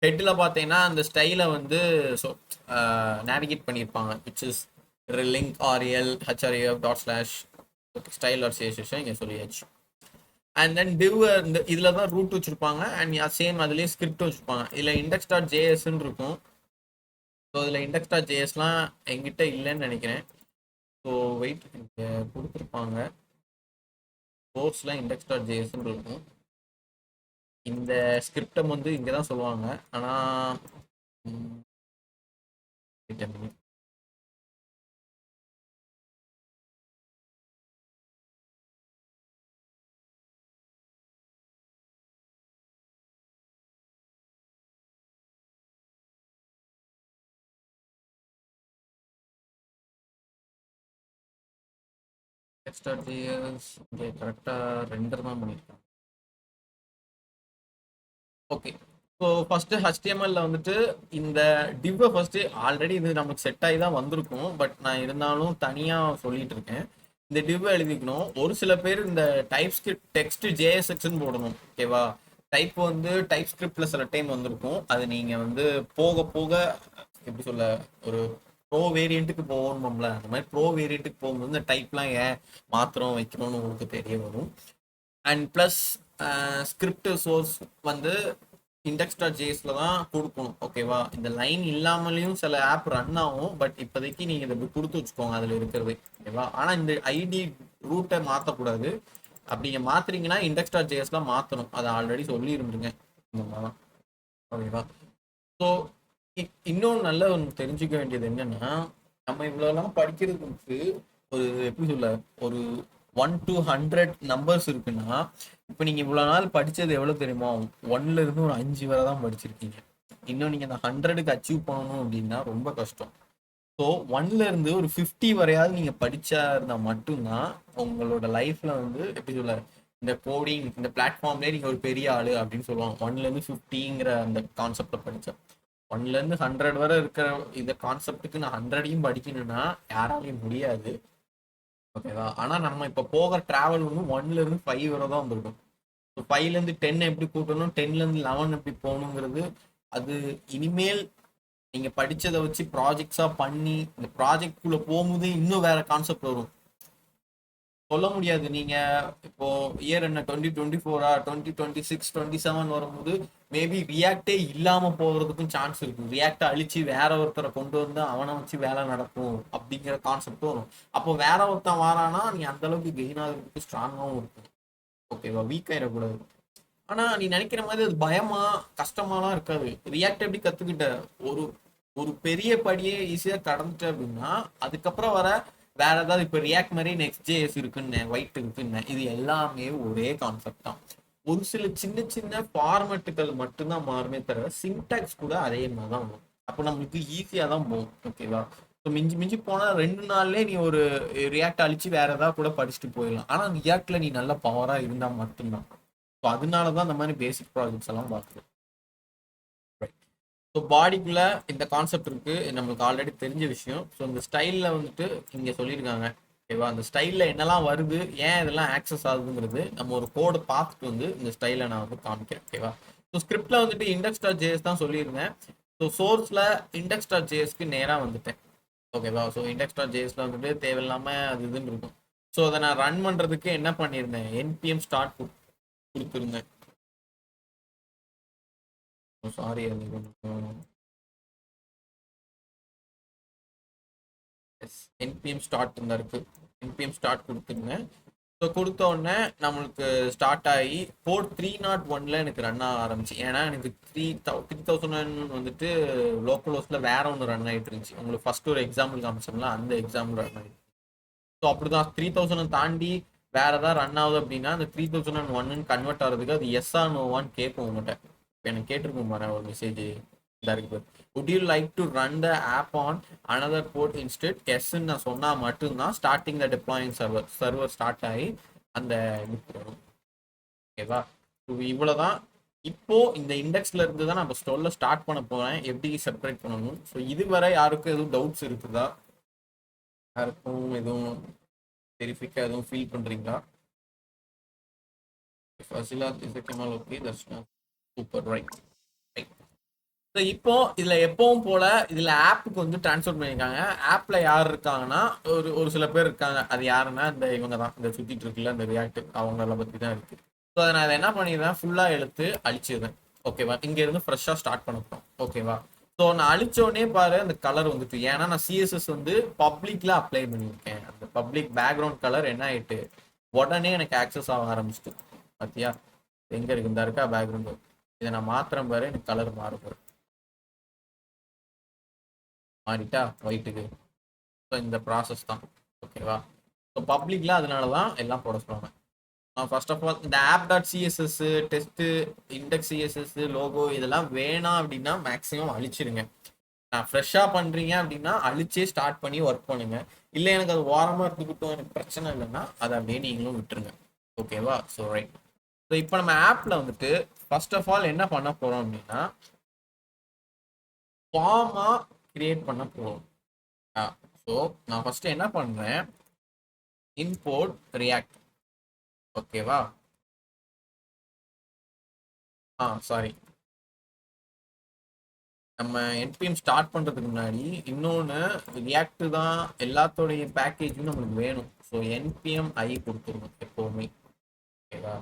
ஹெட்டில் பார்த்தீங்கன்னா அந்த ஸ்டைலை வந்து ஸோ நேவிகேட் பண்ணியிருப்பாங்க, which is link REL HREF / style ஆர் சேஷன் இங்கே சொல்லியாச்சு. அண்ட் தென் டிவ் இந்த இதில் தான் ரூட் வச்சுருப்பாங்க. அண்ட் சேம் அதுலேயே ஸ்கிரிப்ட் வச்சுருப்பாங்க. இதில் இண்டெக்ஸ் டாட் ஜேஎஸ்ன்னு இருக்கும். ஸோ இதில் இண்டெக்ஸ் டாட் ஜேஎஸ்லாம் எங்கிட்ட இல்லைன்னு நினைக்கிறேன். ஸோ வெயிட், இங்கே கொடுத்துருப்பாங்க கோர்ஸில் இண்டெக்ஸ் டாட் ஜேஎஸ்ன்னு இருக்கும். இந்த ஸ்கிரிப்டை வந்து இங்கே தான் சொல்லுவாங்க. ஆனால் இண்டெக்ஸ் டாட் ஜேஎஸ் இங்கே கரெக்டாக ரெண்டர் தான் பண்ணியிருக்காங்க. ஓகே. ஸோ ஃபர்ஸ்ட்டு HTML வந்துட்டு இந்த டிவ்வை ஃபர்ஸ்ட்டு ஆல்ரெடி இது நமக்கு செட் ஆகி தான் வந்திருக்கும். பட் நான் இருந்தாலும் தனியாக சொல்லிட்டு இருக்கேன். இந்த டிவ்வை எழுதிக்கணும். ஒரு சில பேர் இந்த டைப் ஸ்கிரிப்ட் டெக்ஸ்ட் JSXன்னு போடணும். ஓகேவா? டைப் வந்து டைப் ஸ்கிரிப்ட்ல சில டைம் வந்திருக்கும். அது நீங்கள் வந்து போக போக எப்படி சொல்ல, ஒரு ப்ரோ வேரியண்ட்டுக்கு போகணும்ல, அந்த மாதிரி ப்ரோ வேரியண்ட்டுக்கு போகும்போது இந்த டைப்லாம் ஏன் மாத்திரம் வைக்கணும்னு உங்களுக்கு தெரிய வரும். அண்ட் ப்ளஸ் ஸ்கிரிப்ட் சோர்ஸ் வந்து index.jsல தான் கொடுக்கணும். ஓகேவா? இந்த லைன் இல்லாமலேயும் சில ஆப் ரன் ஆகும். பட் இப்போதைக்கு நீங்கள் இதை கொடுத்து வச்சுக்கோங்க அதில் இருக்கிறது. ஓகேவா? ஆனால் இந்த ஐடி ரூட்டை மாற்றக்கூடாது. அப்படிங்க மாத்துறீங்கன்னா index.jsலாம் மாற்றணும். அதை ஆல்ரெடி சொல்லி இருந்துருங்க. இந்த மாதிரி. ஓகேவா? ஸோ இன்னொன்று நல்ல ஒன்று தெரிஞ்சுக்க வேண்டியது என்னன்னா, நம்ம இவ்வளோலாம் படிக்கிறதுக்கு ஒரு எப்படி சொல்ல, ஒரு 1 to 100 நம்பர்ஸ் இருக்குன்னா, இப்போ நீங்கள் இவ்வளோ நாள் படித்தது எவ்வளோ தெரியுமா? 1ல இருந்து ஒரு 5 வரை தான் படிச்சிருக்கீங்க. இன்னும் நீங்கள் அந்த 100க்கு அச்சீவ் பண்ணணும் அப்படின்னா ரொம்ப கஷ்டம். ஸோ 1ல இருந்து ஒரு 50 வரையாவது நீங்கள் படிச்சா இருந்தால் மட்டும்தான் உங்களோட லைஃப்ல வந்து எப்படி சொல்ல, இந்த கோடிங் இந்த பிளாட்ஃபார்ம்லேயே நீங்கள் ஒரு பெரிய ஆளு அப்படின்னு சொல்லுவாங்க. 1ல இருந்து 50ங்கிற அந்த கான்செப்டை படித்தா. 1ல இருந்து 100 வரை இருக்கிற இந்த கான்செப்டுக்கு நான் 100யும் படிக்கணும்னா யாராலையும் முடியாது. ஓகேவா? ஆனா நம்ம இப்ப போகிற டிராவல் வந்து 1ல இருந்து 5 வரை தான் வந்திருக்கும். 5ல இருந்து 10 எப்படி கூட்டணும், 10ல இருந்து 11 எப்படி போகணுங்கிறது அது இனிமேல் நீங்க படிச்சதை வச்சு ப்ராஜெக்ட்ஸா பண்ணி இந்த ப்ராஜெக்ட் குள்ள போகும்போது இன்னும் வேற கான்செப்ட் வரும். சொல்ல முடியாது. நீங்க இப்போ இயர் என்ன 2024 2026 27 வரும்போது மேபி ரியாக்டே இல்லாம போகிறதுக்கும் சான்ஸ் இருக்கு. ரியாக்டை அழிச்சு வேற ஒருத்தரை கொண்டு வந்து அவனை வச்சு வேலை நடக்கும் அப்படிங்கிற கான்செப்டும் வரும். அப்போ வேற ஒருத்தன் வாரானா நீ அந்த அளவுக்கு கெயின் ஆகிறதுக்கு ஸ்ட்ராங்காகவும் இருக்கும். ஓகேவா? வீக் ஆயிடக்கூடாது. ஆனா நீ நினைக்கிற மாதிரி அது பயமா கஷ்டமாலாம் இருக்காது. ரியாக்ட் எப்படி கத்துக்கிட்ட, ஒரு ஒரு பெரிய படியே ஈஸியா கடந்துட்ட அப்படின்னா அதுக்கப்புறம் வர வேற ஏதாவது இப்போ ரியாக்ட் மாதிரி நெக்ஸ்ட் ஜேஎஸ் இருக்குன்னு ஒயிட் இருக்குன்னு இது எல்லாமே ஒரே கான்செப்ட் தான். ஒரு சில சின்ன சின்ன ஃபார்மேட்டுகள் மட்டும்தான் மாறுமே தவிர சின்டாக்ஸ் கூட அதே மாதிரி தான் வரும். அப்போ நம்மளுக்கு ஈஸியாக தான் போகும். ஓகேவா? ஸோ மிஞ்சி மிஞ்சி போனால் 2 நாள்லேயே நீ ஒரு ரியாக்ட் அழிச்சு வேற ஏதாவது கூட படிச்சுட்டு போயிடலாம். ஆனால் ரியாக்டில் நீ நல்ல பவராக இருந்தால் மட்டும்தான். ஸோ அதனால தான் இந்த மாதிரி பேசிக் ப்ராஜெக்ட்ஸ் எல்லாம் பார்க்குறோம். ஸோ பாடிக்குள்ள இந்த கான்செப்ட் இருக்கு, நம்மளுக்கு ஆல்ரெடி தெரிஞ்ச விஷயம். ஸோ இந்த ஸ்டைலில் வந்துட்டு இங்கே சொல்லியிருக்காங்க. ஓகேவா? அந்த ஸ்டைலில் என்னெல்லாம் வருது, ஏன் இதெல்லாம் ஆக்சஸ் ஆகுதுங்கிறது நம்ம ஒரு கோடை பார்த்துட்டு வந்து இந்த ஸ்டைலை நான் வந்து காமிக்கிறேன். ஓகேவா? ஸோ ஸ்கிரிப்டில் வந்துட்டு index.js தான் சொல்லியிருந்தேன். ஸோ சோர்ஸில் index.jsக்கு நேராக வந்துட்டேன். ஓகேவா? ஸோ index.jsல வந்துட்டு தேவையில்லாமல் அது இதுன்னு இருக்கும். ஸோ அதை நான் ரன் பண்ணுறதுக்கு என்ன பண்ணியிருந்தேன், npm start கொடுத்துருந்தேன். சாரி, அது கொஞ்சம் npm ஸ்டார்ட் இருந்தா இருக்கு. npm ஸ்டார்ட் கொடுத்துருந்தேன். ஸோ கொடுத்த உடனே நம்மளுக்கு ஸ்டார்ட் ஆகி போர்ட் 301ல எனக்கு ரன் ஆக ஆரம்பிச்சு. ஏன்னா எனக்கு 3000 வந்துட்டு லோக்கல் ஹோஸ்ட்ல வேற ஒன்று ரன் ஆகிட்டு இருந்துச்சு. உங்களுக்கு ஃபர்ஸ்ட் ஒரு எக்ஸாம்பிள் காமிச்சோம்ல, அந்த எக்ஸாம்பிள் ரன் ஆகிட்டு. ஸோ அப்படிதான் 3000 தாண்டி வேற ஏதாவது ரன் ஆகுது அப்படின்னா அந்த 3001 கன்வெர்ட் ஆகிறதுக்கு அது எஸ் ஆர் நோவான்னு கேட்போம் உங்கள்கிட்ட. இப்போ எனக்கு கேட்டிருக்கோம் பாரு ஒரு மெசேஜ் இதாக இருக்கு. would you like to run the app on another port instead? எஸ்ன்னு நான் சொன்னா மட்டும்தான் starting the deploying server start ஆகி அந்த ஓகேவா? இவ்வளவுதான். இப்போ இந்த இண்டெக்ஸ்ல இருந்து தான் நம்ம ஸ்டோர்ல ஸ்டார்ட் பண்ண போறேன். எப்படி செப்பரேட் பண்ணணும். ஸோ இதுவரை யாருக்கும் எதுவும் டவுட்ஸ் இருக்குதா? யாருக்கும் எதுவும் வெரிஃபிக்கா எதுவும் ஃபீல் பண்றீங்களா? ஃபசிலா இஸ் கெமல் okay, that's super. Right. So இப்போ இதுல எப்பவும் போல இதுல ஆப்புக்கு வந்து டிரான்ஸ்ஃபர் பண்ணியிருக்காங்க. ஆப்ல யார் இருக்காங்கன்னா ஒரு ஒரு சில பேர் இருக்காங்க. அது யாருன்னா இந்த இவங்க தான், இந்த சுத்திட்டு இருக்குல்ல இந்த ரியாக்ட், அவங்கள பத்தி தான் இருக்கு. ஸோ அதை நான் என்ன பண்ணிடுறேன், ஃபுல்லா எடுத்து அழிச்சிடுறேன். ஓகேவா? இங்க இருந்து ஃப்ரெஷ்ஷா ஸ்டார்ட் பண்ணப்போம். ஓகேவா? ஸோ நான் அழிச்சோடனே பாரு அந்த கலர் வந்துட்டு, ஏன்னா நான் சிஎஸ்எஸ் வந்து பப்ளிக்ல அப்ளை பண்ணியிருக்கேன். அந்த பப்ளிக் பேக்ரவுண்ட் கலர் என்ன ஆயிட்டு உடனே எனக்கு ஆக்சஸ் ஆக ஆரம்பிச்சிட்டு. பாத்தியா எங்க இருக்கு, இந்த இருக்கா பேக்ரவுண்ட். இதை நான் மாத்திரம் பாரு, எனக்கு கலர் மாறும். மாறிட்டா ஒயிட்டுக்கு. ஸோ இந்த ப்ராசஸ் தான். ஓகேவா? ஸோ பப்ளிக்ல அதனால தான் எல்லாம் போட சொல்லுவாங்க. ஃபர்ஸ்ட் ஆஃப் ஆல் இந்த app dot CSS test index CSS logo இதெல்லாம் வேணாம் அப்படின்னா மேக்ஸிமம் அழிச்சிருங்க. நான் ஃப்ரெஷ்ஷாக பண்ணுறீங்க அப்படின்னா அழிச்சே ஸ்டார்ட் பண்ணி ஒர்க் பண்ணுங்க. இல்லை எனக்கு அது வாரமாக இருந்துக்கிட்டோம், எனக்கு பிரச்சனை இல்லைன்னா அதை அப்படியே நீங்களும் விட்டுருங்க. ஓகேவா? So right. ஸோ இப்போ நம்ம ஆப்பில் வந்துட்டு ஃபர்ஸ்ட் ஆஃப் ஆல் என்ன பண்ண போறோம் அப்படின்னா ஃபார்மா கிரியேட் பண்ண போறோம். ஸோ நான் ஃபர்ஸ்ட் என்ன பண்றேன், இம்போர்ட் ரியாக்ட். ஓகேவா? சாரி, நம்ம என்பிஎம் ஸ்டார்ட் பண்றதுக்கு முன்னாடி இன்னொன்று ரியாக்ட் தான் எல்லாத்தோடைய பேக்கேஜும் நம்மளுக்கு வேணும். ஸோ என்பிஎம் ஐ கொடுத்துருணும் எப்போவுமே. ஓகேவா?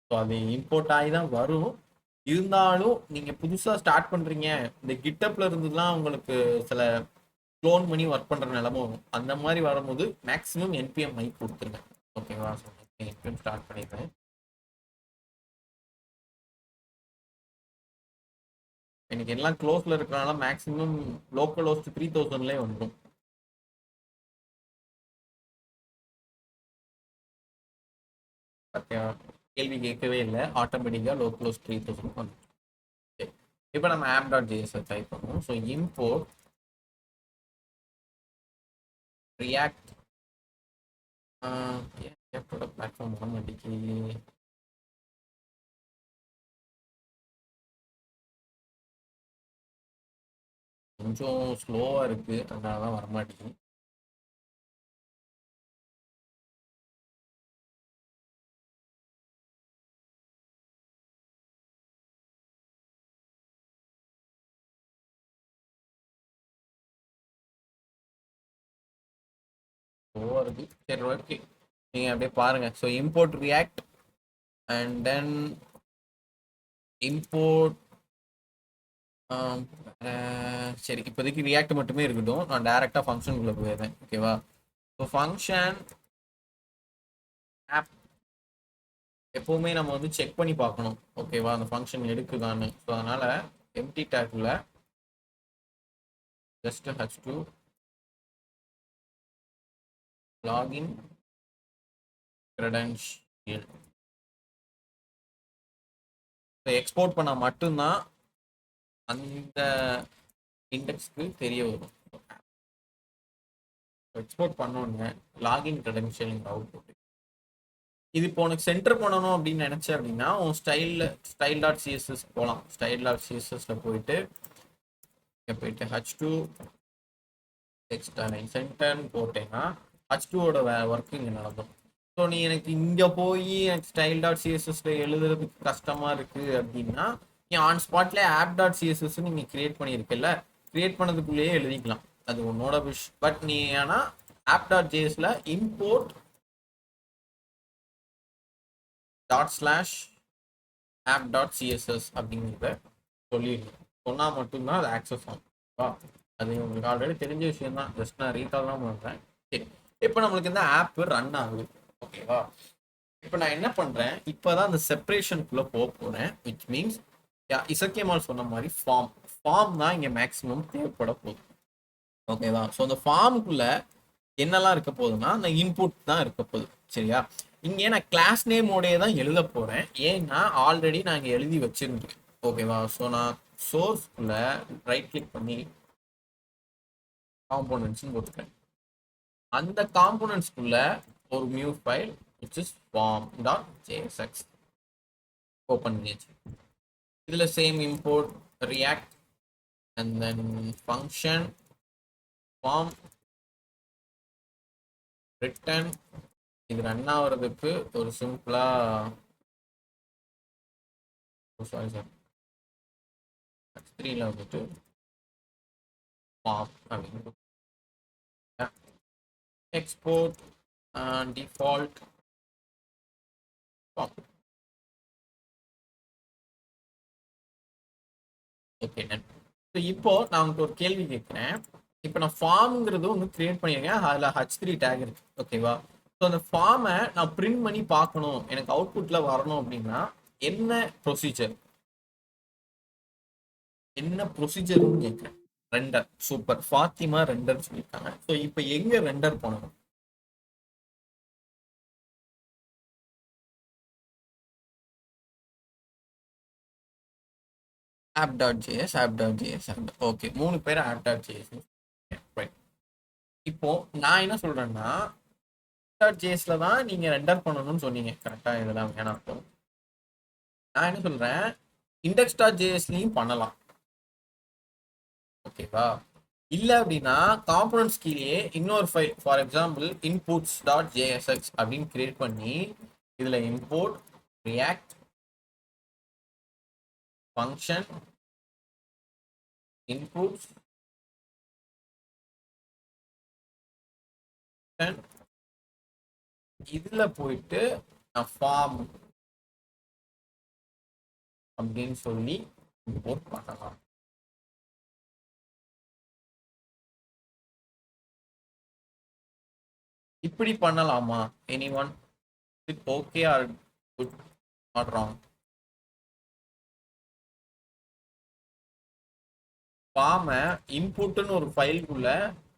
ஸோ அது இம்போர்ட் ஆகி தான் வரும். இருந்தாலும் நீங்க புதுசா ஸ்டார்ட் பண்றீங்க, இந்த கிட்டப்ல இருந்துலாம் உங்களுக்கு சில க்ளோன் பண்ணி ஒர்க் பண்ற நிலைமை வரும். அந்த மாதிரி வரும்போது மேக்ஸிமம் என்பிஎம் ஐ கொடுத்துருங்க. ஓகேவா? ஸோ என்பிஎம் ஸ்டார்ட் பண்ணிடுறேன். எனக்கு எல்லாம் க்ளோஸ்ல இருக்கிறனால மேக்ஸிமம் லோக்கல் ஹோஸ்ட் 3000லே வந்துடும். கேள்வி கேட்கவே இல்லை, ஆட்டோமேட்டிக்கா லோக்கல் ஹோஸ்ட் 3000 வந்துடும். இப்போ நம்ம ஆப் டாட் ஜேஎஸ் டைப் பண்ணுவோம். ஸோ இம்போர்ட் ரியாக்ட் பிளாட்ஃபார்ம் வர மாட்டேங்கி. கொஞ்சம் ஸ்லோவா இருக்கு, அதனாலதான் வரமாட்டேங்குது. ஸ்லோவா இருக்கு. சரி, ஓகே, நீங்க அப்படியே பாருங்க. So import React and then import. சரி, இப்போதைக்கு ரியாக்ட் மட்டுமே இருக்கட்டும். நான் டைரக்டா ஃபங்க்ஷனுக்குள்ள போயிடுறேன். ஓகேவா? ஸோ ஃபங்க்ஷன் ஆப் எப்பவுமே நம்ம வந்து செக் பண்ணி பார்க்கணும். ஓகேவா? அந்த ஃபங்க்ஷன் எடுக்குதான்னு. ஸோ அதனால எம்டி டேக்ல just h2 login credential export பண்ணா மட்டும்தான் அந்த இண்டெக்ஸ்க்கு தெரிய வரும். எக்ஸ்போர்ட் பண்ணோன்னு லாகின் credential அவுட்புட். இது இப்போ உனக்கு சென்டர் பண்ணணும் அப்படின்னு நினைச்ச அப்படின்னா உன் ஸ்டைல் டாட் சிஎஸ்எஸ் போகலாம். ஸ்டைல் டாட் சிஎஸ்எஸ்ல போயிட்டு h2 டெக்ஸ்ட் அலைன் சென்டர்னு போட்டேன்னா h2ஓட ஒர்க் இங்கே நடக்கும். ஸோ நீ எனக்கு இங்கே போய் எனக்கு ஸ்டைல் டாட் சிஎஸ்எஸ்ல எழுதுறதுக்கு கஷ்டமா இருக்கு அப்படின்னா நீ ஆன் ஸ்பாட்ல ஆப் டாட் சிஎஸ்எஸ் நீங்க கிரியேட் பண்ணியிருக்கல, கிரியேட் பண்ணதுக்குள்ளேயே எழுதிக்கலாம். அது உன்னோட விஷ். பட் நீ ஆனா ஆப் டாட் ஜேஎஸ்ல import dot slash app dot CSS அப்படிங்கிறத சொல்லிடணும். சொன்னா மட்டும்தான் அது ஆக்சஸ் ஆகும். அது உங்களுக்கு ஆல்ரெடி தெரிஞ்ச விஷயம் தான், ஜஸ்ட் நான் ரீகால் தான் பண்றேன். சரி, இப்போ நம்மளுக்கு இந்த ஆப் ரன் ஆகுது. ஓகேவா? இப்போ நான் என்ன பண்றேன், இப்போதான் அந்த செப்பரேஷனுக்குள்ள போக போறேன். விச் மீன்ஸ் இசக்கியமால் சொன்ன மாதிரி ஃபார்ம் தான் இங்க மேக்ஸிமம் தேவைப்பட போகுது. ஓகேவா? ஸோ அந்த ஃபார்முக்குள்ள என்னெல்லாம் இருக்க போகுதுன்னா அந்த இன்புட் தான் இருக்க போகுது. சரியா? இங்கே நான் கிளாஸ் நேமோடய தான் எழுத போறேன். ஏன்னா ஆல்ரெடி நான் இங்கே எழுதி வச்சிருந்தேன். ஓகேவா? ஸோ நான் சோர்ஸ்குள்ள ரைட் கிளிக் பண்ணி காம்போனன்ட்ஸ் போட்டுக்கிறேன். அந்த காம்போனன்ட்ஸ்குள்ள ஒரு new file which is form.jsx open பண்ணியாச்சு. இதுல same import React and then function form return. இது ரன் ஆகிறதுக்கு ஒரு சிம்பிளா சாரி சார் h3ல வந்துட்டு ஃபார்ம் அப்படின்னு export default form. Okay done. So இப்போ நான் உங்களுக்கு ஒரு கேள்வி கேட்குறேன். இப்போ நான் ஃபார்ம்ங்கிறது ஒன்று கிரியேட் பண்ணியிருக்கேன், அதில் h3 டேக் இருக்கு. ஓகேவா? ஸோ அந்த ஃபார்மை நான் பிரிண்ட் பண்ணி பார்க்கணும், எனக்கு அவுட்புட்ல வரணும் அப்படின்னா என்ன ப்ரொசீஜர் கேட்குறேன். ரெண்டர். சூப்பர், ஃபாத்திமா ரெண்டர் சொல்லியிருக்காங்க. ஸோ இப்போ எங்க ரெண்டர் பண்ணணும்? app.js app.js. ஓகே, 3 பேர் app.js. இப்போ நான் என்ன சொல்றேன்னா jsல தான் நீங்க ரெண்டர் பண்ணணும்னு சொன்னீங்க. கரெக்டா? இதெல்லாம் வேணாம். நான் என்ன சொல்றேன், இண்டெக்ஸ் டாட் ஜேஎஸ்லையும் பண்ணலாம். ஓகேவா? இல்லை அப்படின்னா காம்பனன்ட்ஸ் கீழே இன்னொரு file, for example inputs dot JSX அப்படின்னு கிரியேட் பண்ணி இதில் இம்போர்ட் ரியாக்ட் ஃபங்க்ஷன் இன்புட்ஸ் இதுல போயிட்டு நான் ஃபார்ம் அப்படின்னு சொல்லி இம்போர்ட் பண்ணலாம். இப்படி பண்ணலாமா? Any one it okay are could not wrong? ஃபார்மை இன்புட்னு ஒரு ஃபைலுக்குள்ள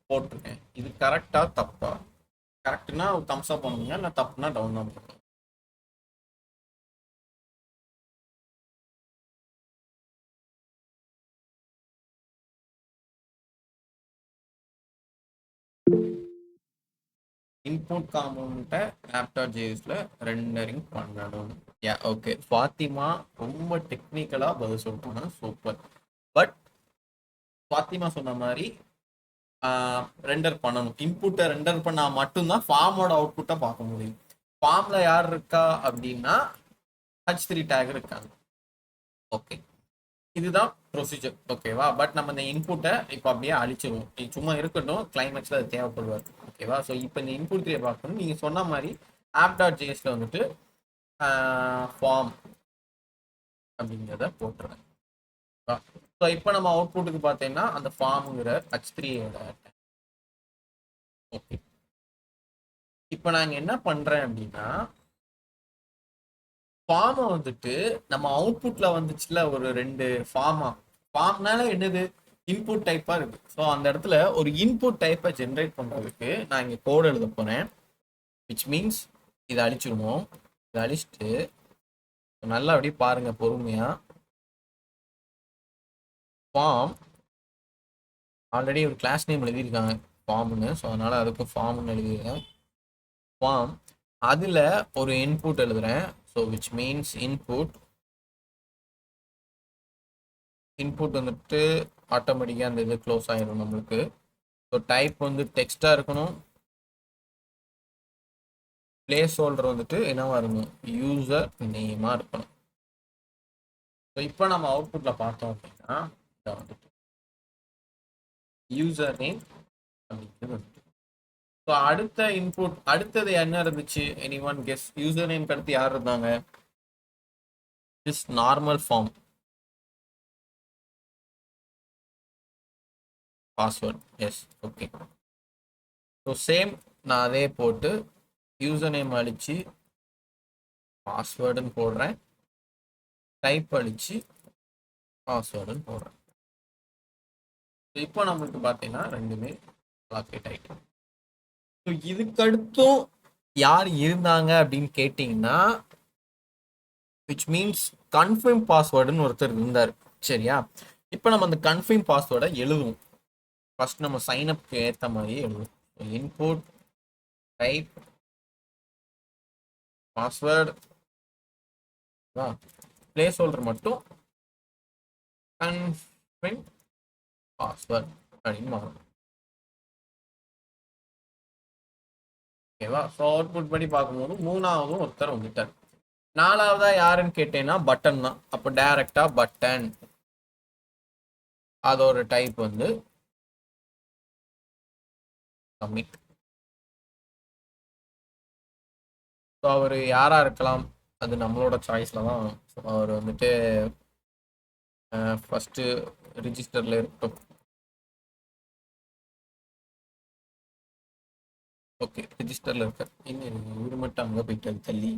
போட்டிருக்கேன். இது கரெக்டா தப்பா? கரெக்ட்னா தம்ஸ் அப் பண்ணுங்க, இல்லை தப்புனா டவுன் தான் பண்ணுங்க. இன்புட் காம்பவுண்ட்டை ஆப்.js-ல ரெண்டரிங் பண்ணணும். Yeah okay. ஃபாத்திமா ரொம்ப டெக்னிக்கலாக பதில் சொல்லிட்டாங்க, சூப்பர். பட் ஃபாத்திமா சொன்ன மாதிரி ரெண்டர் பண்ணணும். இன்புட்டை ரெண்டர் பண்ணால் மட்டும்தான் ஃபார்மோட அவுட்புட்டை பார்க்க முடியும். ஃபார்மில் யார் இருக்கா அப்படின்னா H3 டேக் இருக்காங்க. ஓகே, இதுதான் ப்ரொசீஜர். ஓகேவா? பட் நம்ம இந்த இன்புட்டை இப்போ அப்படியே அழிச்சிருவோம். சும்மா இருக்கட்டும், கிளைமேக்ஸில் அது தேவைப்படுவார். ஓகேவா? ஸோ இப்போ இந்த இன்புட் த்ரீயை பார்க்கணும். நீங்கள் சொன்ன மாதிரி app.js-ல வந்துட்டு ஃபார்ம் அப்படிங்கிறத போட்டுருவேன். ஸோ இப்போ நம்ம அவுட்புட்டுக்கு பார்த்தீங்கன்னா அந்த ஃபார்முங்கிற H3-யோட. ஓகே, இப்போ நாங்கள் என்ன பண்ணுறேன் அப்படின்னா ஃபார்மை வந்துட்டு நம்ம அவுட்புட்ல வந்துச்சுல ஒரு ரெண்டு ஃபார்ம்னால என்னது இன்புட் டைப்பா இருக்கு. ஸோ அந்த இடத்துல ஒரு இன்புட் டைப்பை ஜென்ரேட் பண்றதுக்கு நான் இங்க கோட் எழுத போறேன். விச் மீன்ஸ் இதை அழிச்சிருவோம். இதை அழிச்சிட்டு நல்லா அப்படியே பாருங்க பொறுமையா. ஃபார்ம் ஆல்ரெடி ஒரு கிளாஸ் நேம் எழுதியிருக்காங்க ஃபார்ம்னு, ஸோ அதனால அதுக்கு ஃபார்ம்னு எழுதியிருக்கேன். ஃபார்ம் அதுல ஒரு இன்புட் எழுதுறேன். ஸோ விச் மீன்ஸ் இன்புட் வந்துட்டு ஆட்டோமேட்டிக்காக அந்த இது க்ளோஸ் ஆகிடும் நம்மளுக்கு. ஸோ டைப் வந்து டெக்ஸ்டாக இருக்கணும். பிளேஸ் ஹோல்டர் வந்துட்டு என்னவா இருக்கணும்? யூசர் நேமாக இருக்கணும். ஸோ இப்போ நம்ம அவுட்புட்டில் பார்த்தோம் அப்படின்னா இதை வந்துட்டு யூசர் நேம் அப்படிங்கிறது வந்துட்டு. ஸோ அடுத்த இன்புட் அடுத்தது என்ன இருந்துச்சு? Any one guess? யூசர் நேம்க்கு அடுத்து யார் இருந்தாங்க? This normal form password. Yes, okay. So same நான் அதே போட்டு யூசர் நேம் அழிச்சு பாஸ்வேர்டுன்னு போடுறேன். டைப் அழிச்சு பாஸ்வேர்டுன்னு போடுறேன். இப்போ நம்மளுக்கு பார்த்தீங்கன்னா ரெண்டுமே லாக்கேட் ஆகிட்டு. ஸோ இதுக்கடுத்தும் யார் இருந்தாங்க அப்படின்னு கேட்டிங்கன்னா விச் மீன்ஸ் கன்ஃபார்ம் பாஸ்வேர்டுன்னு ஒருத்தர் இருந்தார். சரியா? இப்போ நம்ம அந்த கன்ஃபார்ம் பாஸ்வேர்டை எழுதுவோம். ஃபர்ஸ்ட் நம்ம சைன்அப்க்கு ஏற்ற மாதிரி எழுதுவோம். Input type password place holder மட்டும் கன்ஃபார்ம் பாஸ்வேர்ட் அப்படின்னு மாறும். ஓகேவா? ஸோ அவுட்புட் படி பார்க்கும்போது மூணாவதும் ஒருத்தர் வந்துட்டார். நாலாவதா யாருன்னு கேட்டேன்னா பட்டன் தான். அப்போ டைரக்டா பட்டன் அதோட டைப் வந்து கமிட். ஸோ அவர் யாரா இருக்கலாம், அது நம்மளோட சாய்ஸ்ல தான். அவர் வந்துட்டு ஃபர்ஸ்ட் ரிஜிஸ்டர்ல இருக்கட்டும். ஓகே, ரிஜிஸ்டர்ல இருக்க. இன்னும் இவரு மட்டும் அங்கே போயிட்டாரு தள்ளி.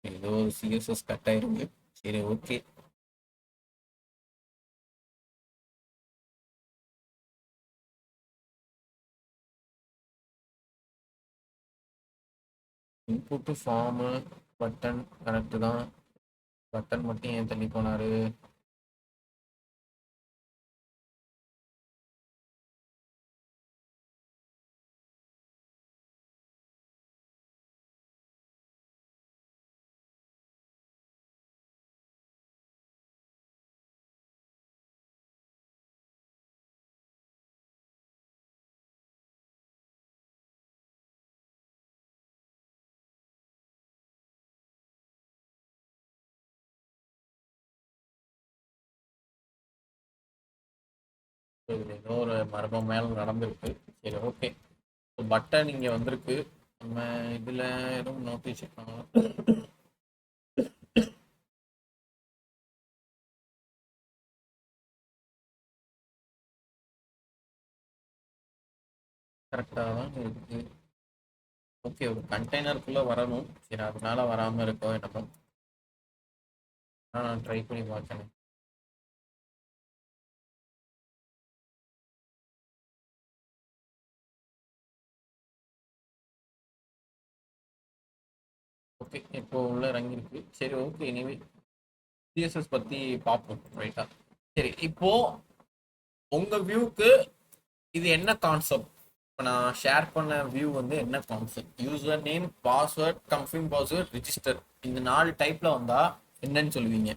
ஏதோ சிஎஸ்எஸ் கட் ஆயிருக்கு. சரி, okay. Input form button correct தான். பட்டன் மட்டும் ஏன் தள்ளி போனாரு? இதுல ஏதோ ஒரு மர்மம் மேல நடந்திருக்கு. சரி, ஓகே. பட்டன் இங்க வந்திருக்கு. நம்ம இதுல எதுவும் நோட்டீஸ் கரெக்டாக தான் இருக்கு. ஓகே, ஒரு கண்டெய்னருக்குள்ள வரணும். சரி, அதனால வராம இருக்கோ என்னமோ. நான் ட்ரை பண்ணி பார்த்தேன். ஓகே, இப்போ உள்ள இறங்கிருக்கு. சரி, ஓகே. இனிமே சிஎஸ்எஸ் பத்தி பார்ப்போம். ரைட்டா? சரி, இப்போ உங்க வியூக்கு இது என்ன கான்செப்ட்? இப்போ நான் ஷேர் பண்ண வியூ வந்து என்ன concept? User name, password, confirm password, register. இந்த 4 டைப்ல வந்தா என்னன்னு சொல்லுவீங்க?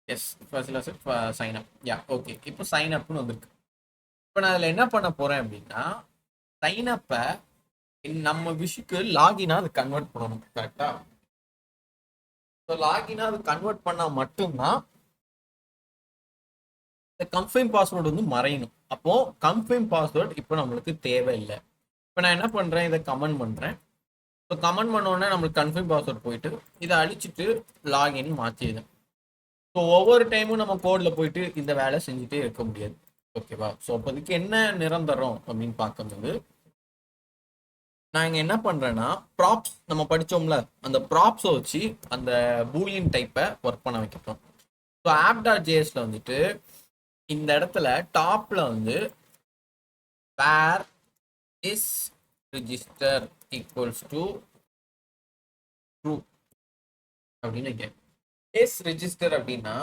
Yes, first sign up. Yeah, okay. இப்போ சைன் அப்னு வந்திருக்கு. இப்போ நான் அதில் என்ன பண்ண போறேன் அப்படின்னா, சைன் அப்பை நம்ம விஷுக்கு லாகினா அது கன்வெர்ட் பண்ணணும். கரெக்டா? ஸோ லாகினா அது கன்வெர்ட் பண்ணா மட்டும்தான் இந்த கன்ஃபர்ம் பாஸ்வேர்டு வந்து மறையணும். அப்போ கன்ஃபர்ம் பாஸ்வேர்டு இப்போ நம்மளுக்கு தேவையில்லை. இப்போ நான் என்ன பண்றேன், இதை கமெண்ட் பண்றேன். இப்போ கமெண்ட் பண்ண உடனே நம்மளுக்கு கன்ஃபர்ம் பாஸ்வேர்டு போயிட்டு இதை அழிச்சிட்டு லாகின் மாற்றிடுது. ஸோ ஒவ்வொரு டைமும் நம்ம கோடில் போயிட்டு இந்த வேலை செஞ்சுட்டே இருக்க முடியாது. ஓகேவா? ஸோ அப்போதைக்கு என்ன நிரந்தரம் அப்படின்னு பார்க்கும்போது, நான் இங்கே என்ன பண்ணுறேன்னா, ப்ராப்ஸ் நம்ம படித்தோம்ல, அந்த ப்ராப்ஸை வச்சு அந்த பூலியன் டைப்பை ஒர்க் பண்ண வைக்கிறோம். ஸோ ஆப் டாட் ஜேஎஸ்ல வந்துட்டு இந்த இடத்துல டாப்ல வந்து where is register equals to true அப்படின்னு கேட்கும். இஸ் ரிஜிஸ்டர் அப்படின்னா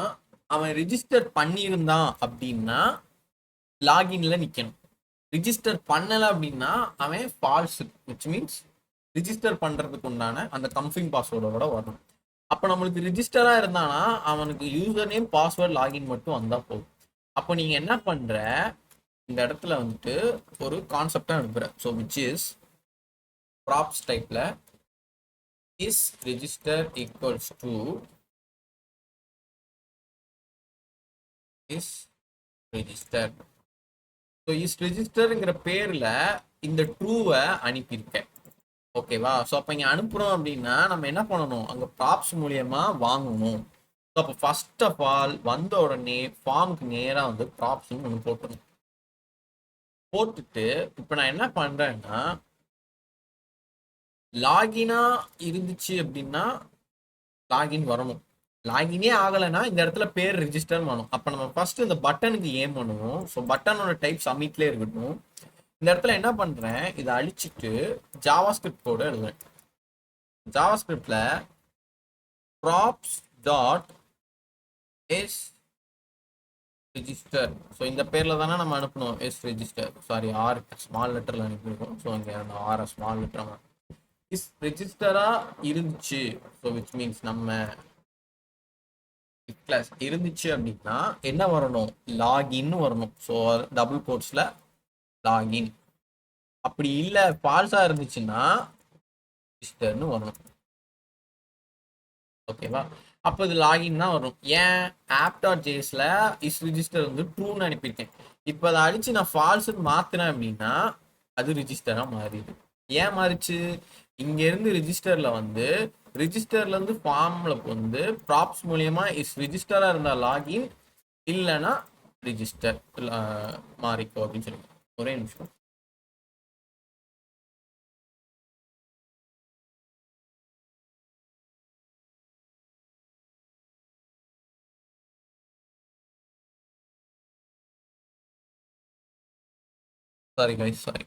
அவன் ரிஜிஸ்டர் பண்ணியிருந்தான் அப்படின்னா லாகின்ல நிற்கணும். ரிஜிஸ்டர் பண்ணலை அப்படின்னா அவன் ஃபால்ஸ், விச் மீன்ஸ் ரிஜிஸ்டர் பண்ணுறதுக்கு உண்டான அந்த கன்ஃபர்ம் பாஸ்வேர்டோட வரணும். அப்போ நம்மளுக்கு ரிஜிஸ்டராக இருந்தானா அவனுக்கு யூசர் நேம், பாஸ்வேர்ட், லாகின் மட்டும் வந்தால் போதும். அப்போ நீங்கள் என்ன பண்ணுற, இந்த இடத்துல வந்துட்டு ஒரு கான்செப்டாக அனுப்புகிற. ஸோ விச் இஸ் ப்ராப்ஸ் டைப்பில் is register equals to is register. So is ரிஜிஸ்டருங்கிற பேரில் இந்த ட்ரூவை அனுப்பியிருக்கேன். ஓகேவா? ஸோ அப்போ இங்கே அனுப்புகிறோம் அப்படின்னா நம்ம என்ன பண்ணணும், அங்கே ப்ராப்ஸ் மூலியமா வாங்கணும். ஸோ அப்போ ஃபர்ஸ்ட் ஆஃப் ஆல் வந்த உடனே ஃபார்முக்கு நேராக வந்து ப்ராப்ஸ்ன்னு ஒன்று போட்டுணும். போட்டுட்டு இப்போ நான் என்ன பண்ணுறேன்னா, லாகினா இருந்துச்சு அப்படின்னா லாகின் வரணும். லாகினே ஆகலைன்னா இந்த இடத்துல பேர் ரிஜிஸ்டர் பண்ணணும். அப்போ நம்ம ஃபர்ஸ்ட் இந்த பட்டனுக்கு ஏம் பண்ணுவோம். ஸோ பட்டனோட டைப் சப்மிட்லேயே இருக்கட்டும். இந்த இடத்துல என்ன பண்ணுறேன், இதை அழிச்சிட்டு ஜாவா ஸ்கிரிப்ட் கோடு எழுதுறேன். ஜாவா ஸ்கிரிப்டில் props dot is register. So இந்த பேரில் தானே நம்ம அனுப்பணும், yes register. Sorry, R small லெட்டரில் அனுப்பியிருக்கோம். ஸோ இங்கே அந்த ஆர் ஸ்மால் லெட்டர் இஸ் ரிஜிஸ்டராக இருந்துச்சு. ஸோ விச் மீன்ஸ் நம்ம கிளாஸ் இருந்துச்சு அப்படின்னா என்ன வரணும், லாகின் வரணும். ஸோ டபுள் கோட்ஸில் லாகின். அப்படி இல்லை ஃபால்ஸாக இருந்துச்சுன்னா ரிஜிஸ்டர்னு வரணும். ஓகேவா? அப்போ இது லாகின் தான் வரும். ஏன், ஆப் டாட் ஜேஎஸ்ல இஸ் ரிஜிஸ்டர் வந்து ட்ரூன்னு அனுப்பியிருக்கேன். இப்போ அதை அழிச்சு நான் ஃபால்ஸுன்னு மாத்தினேன் அப்படின்னா அது ரிஜிஸ்டராக மாறிடு. ஏன் மாறிச்சு, இங்கேருந்து ரிஜிஸ்டரில் வந்து ரிஜிஸ்டர்லேருந்து ஃபார்மில் வந்து ப்ராப்ஸ் மூலியமா இஸ் ரிஜிஸ்டராக இருந்தால் லாகின், இல்லைன்னா ரிஜிஸ்டர் மாறிக்கோ அப்படின்னு சொல்லி. ஒரே நிமிஷம். Sorry guys, sorry.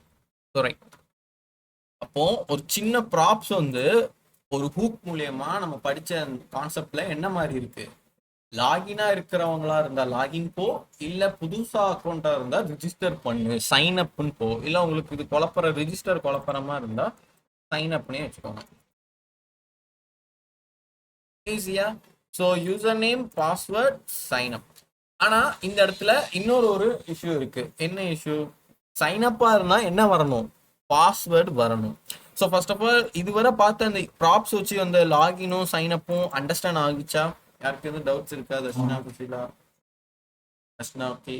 ரைட். அப்போ ஒரு சின்ன ப்ராப்ஸ் வந்து ஒரு ஹூக் மூலியமா நம்ம படிச்ச கான்செப்ட்ல என்ன மாதிரி இருக்கு, லாகினா இருக்கிறவங்களா இருந்தா லாகின் போ, இல்ல புதுசா அக்கௌண்டா இருந்தா ரிஜிஸ்டர் பண்ணு, சைன் அப்னு போ. இல்ல உங்களுக்கு இது குழப்பற ரிஜிஸ்டர் குழப்பறமா இருந்தா சைன் அப்னே வச்சுக்கோங்க. ஈஸியா? So user name, password, sign up. ஆனா இந்த இடத்துல இன்னொரு ஒரு இஷ்யூ இருக்கு. என்ன இஷ்யூ, சைன் அப்பா இருந்தா என்ன வரணும், பாஸ்வேர்டு வரணும். ஸோ ஃபர்ஸ்ட் ஆஃப் ஆல் இதுவரை பார்த்து அந்த ப்ராப்ஸ் வச்சு அந்த லாகினும் சைன் அப்பும் அண்டர்ஸ்டாண்ட் ஆகிச்சா? யாருக்கு எதுவும் டவுட்ஸ் இருக்கா? Darshana, Fasila? Darshana okay,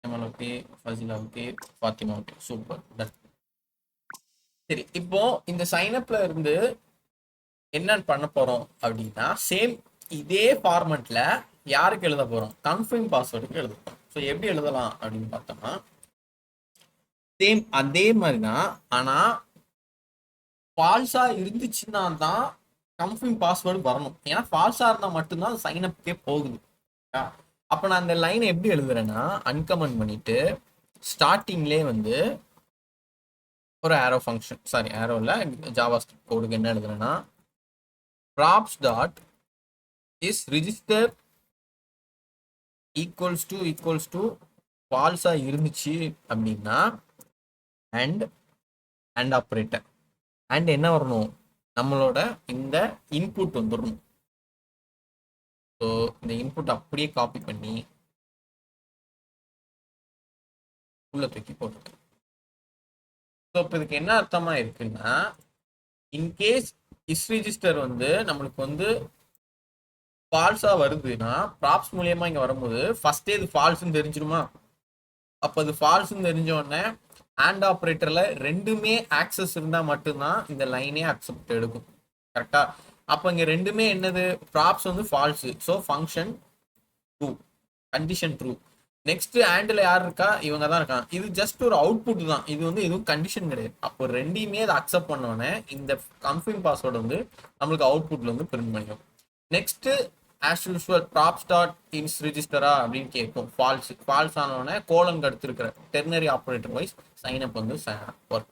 Jamal okay, Fasila okay, Fathima okay, super done. சரி, இப்போ இந்த சைன் அப்ல இருந்து என்னன்னு பண்ண போறோம் அப்படின்னா, சேம் இதே ஃபார்மெட்ல யாருக்கு எழுத போறோம்? கன்ஃபர்ம் பாஸ்வேர்டுக்கு எழுத போறோம். ஸோ எப்படி எழுதலாம் அப்படின்னு பார்த்தோம்னா, சேம் அதே மாதிரி தான். ஆனா ஃபால்ஸா இருந்துச்சுன்னா தான் கன்ஃபர்ம் பாஸ்வேர்டு வரணும். ஏன்னா ஃபால்ஸா இருந்தா மட்டும்தான் சைன் அப்கே போகுது. அப்ப நான் அந்த லைனை எப்படி எழுதுறேன்னா, அன்கமெண்ட் பண்ணிட்டு ஸ்டார்டிங்லேயே வந்து ஒரு ஆரோ ஃபங்க்ஷன், சாரி ஆரோ இல்லை, ஜாவா ஸ்கிரிப்ட் கோடுக்கு என்ன எழுதுறேன்னா, props dot is register equals to ஃபால்ஸா இருந்துச்சு அப்படின்னா அண்ட் அண்ட் ஆப்ரேட்டர் அண்ட் என்ன வரணும், நம்மளோட இந்த இன்புட் வந்துடணும். ஸோ இந்த இன்புட் அப்படியே காப்பி பண்ணி உள்ள தூக்கி போட்டுருக்கேன். ஸோ இப்போ இதுக்கு என்ன அர்த்தமா இருக்குன்னா, இன்கேஸ் இஸ் ரிஜிஸ்டர் வந்து நம்மளுக்கு வந்து ஃபால்ஸா வருதுன்னா, ப்ராப்ஸ் மூலியமா இங்க வரும்போது ஃபர்ஸ்டே இது ஃபால்ஸ்ன்னு தெரிஞ்சிருமா? அப்போ அது ஃபால்ஸ்ன்னு தெரிஞ்ச உடனே அண்ட் ஆப்ரேட்டர்ல ரெண்டுமே ஆக்சஸ் இருந்தா மட்டும்தான் இந்த லைனே அக்செப்ட் எடுக்கும். கரெக்டா? அப்போ இங்க ரெண்டுமே என்னது? ப்ராப்ஸ் வந்து false, so function true, condition true. Next ஆண்டில் யார் இருக்கா? இவங்க தான் இருக்காங்க. இது ஜஸ்ட் ஒரு அவுட்புட் தான், இது வந்து எதுவும் கண்டிஷன் கிடையாது. அப்போ ரெண்டையுமே அதை அக்செப்ட் பண்ணோடனே இந்த கன்ஃபர்ம் பாஸ்வேர்டு வந்து நம்மளுக்கு அவுட்புட்ல வந்து பிரிண்ட் பண்ணிடும். Next as usual props dot is ரிஜிஸ்டரா அப்படின்னு கேட்கும். ஃபால்ஸ் ஆனோடனே கோலன் அடுத்து இருக்கிற ternary operator wise sign up வந்து ஒர்க்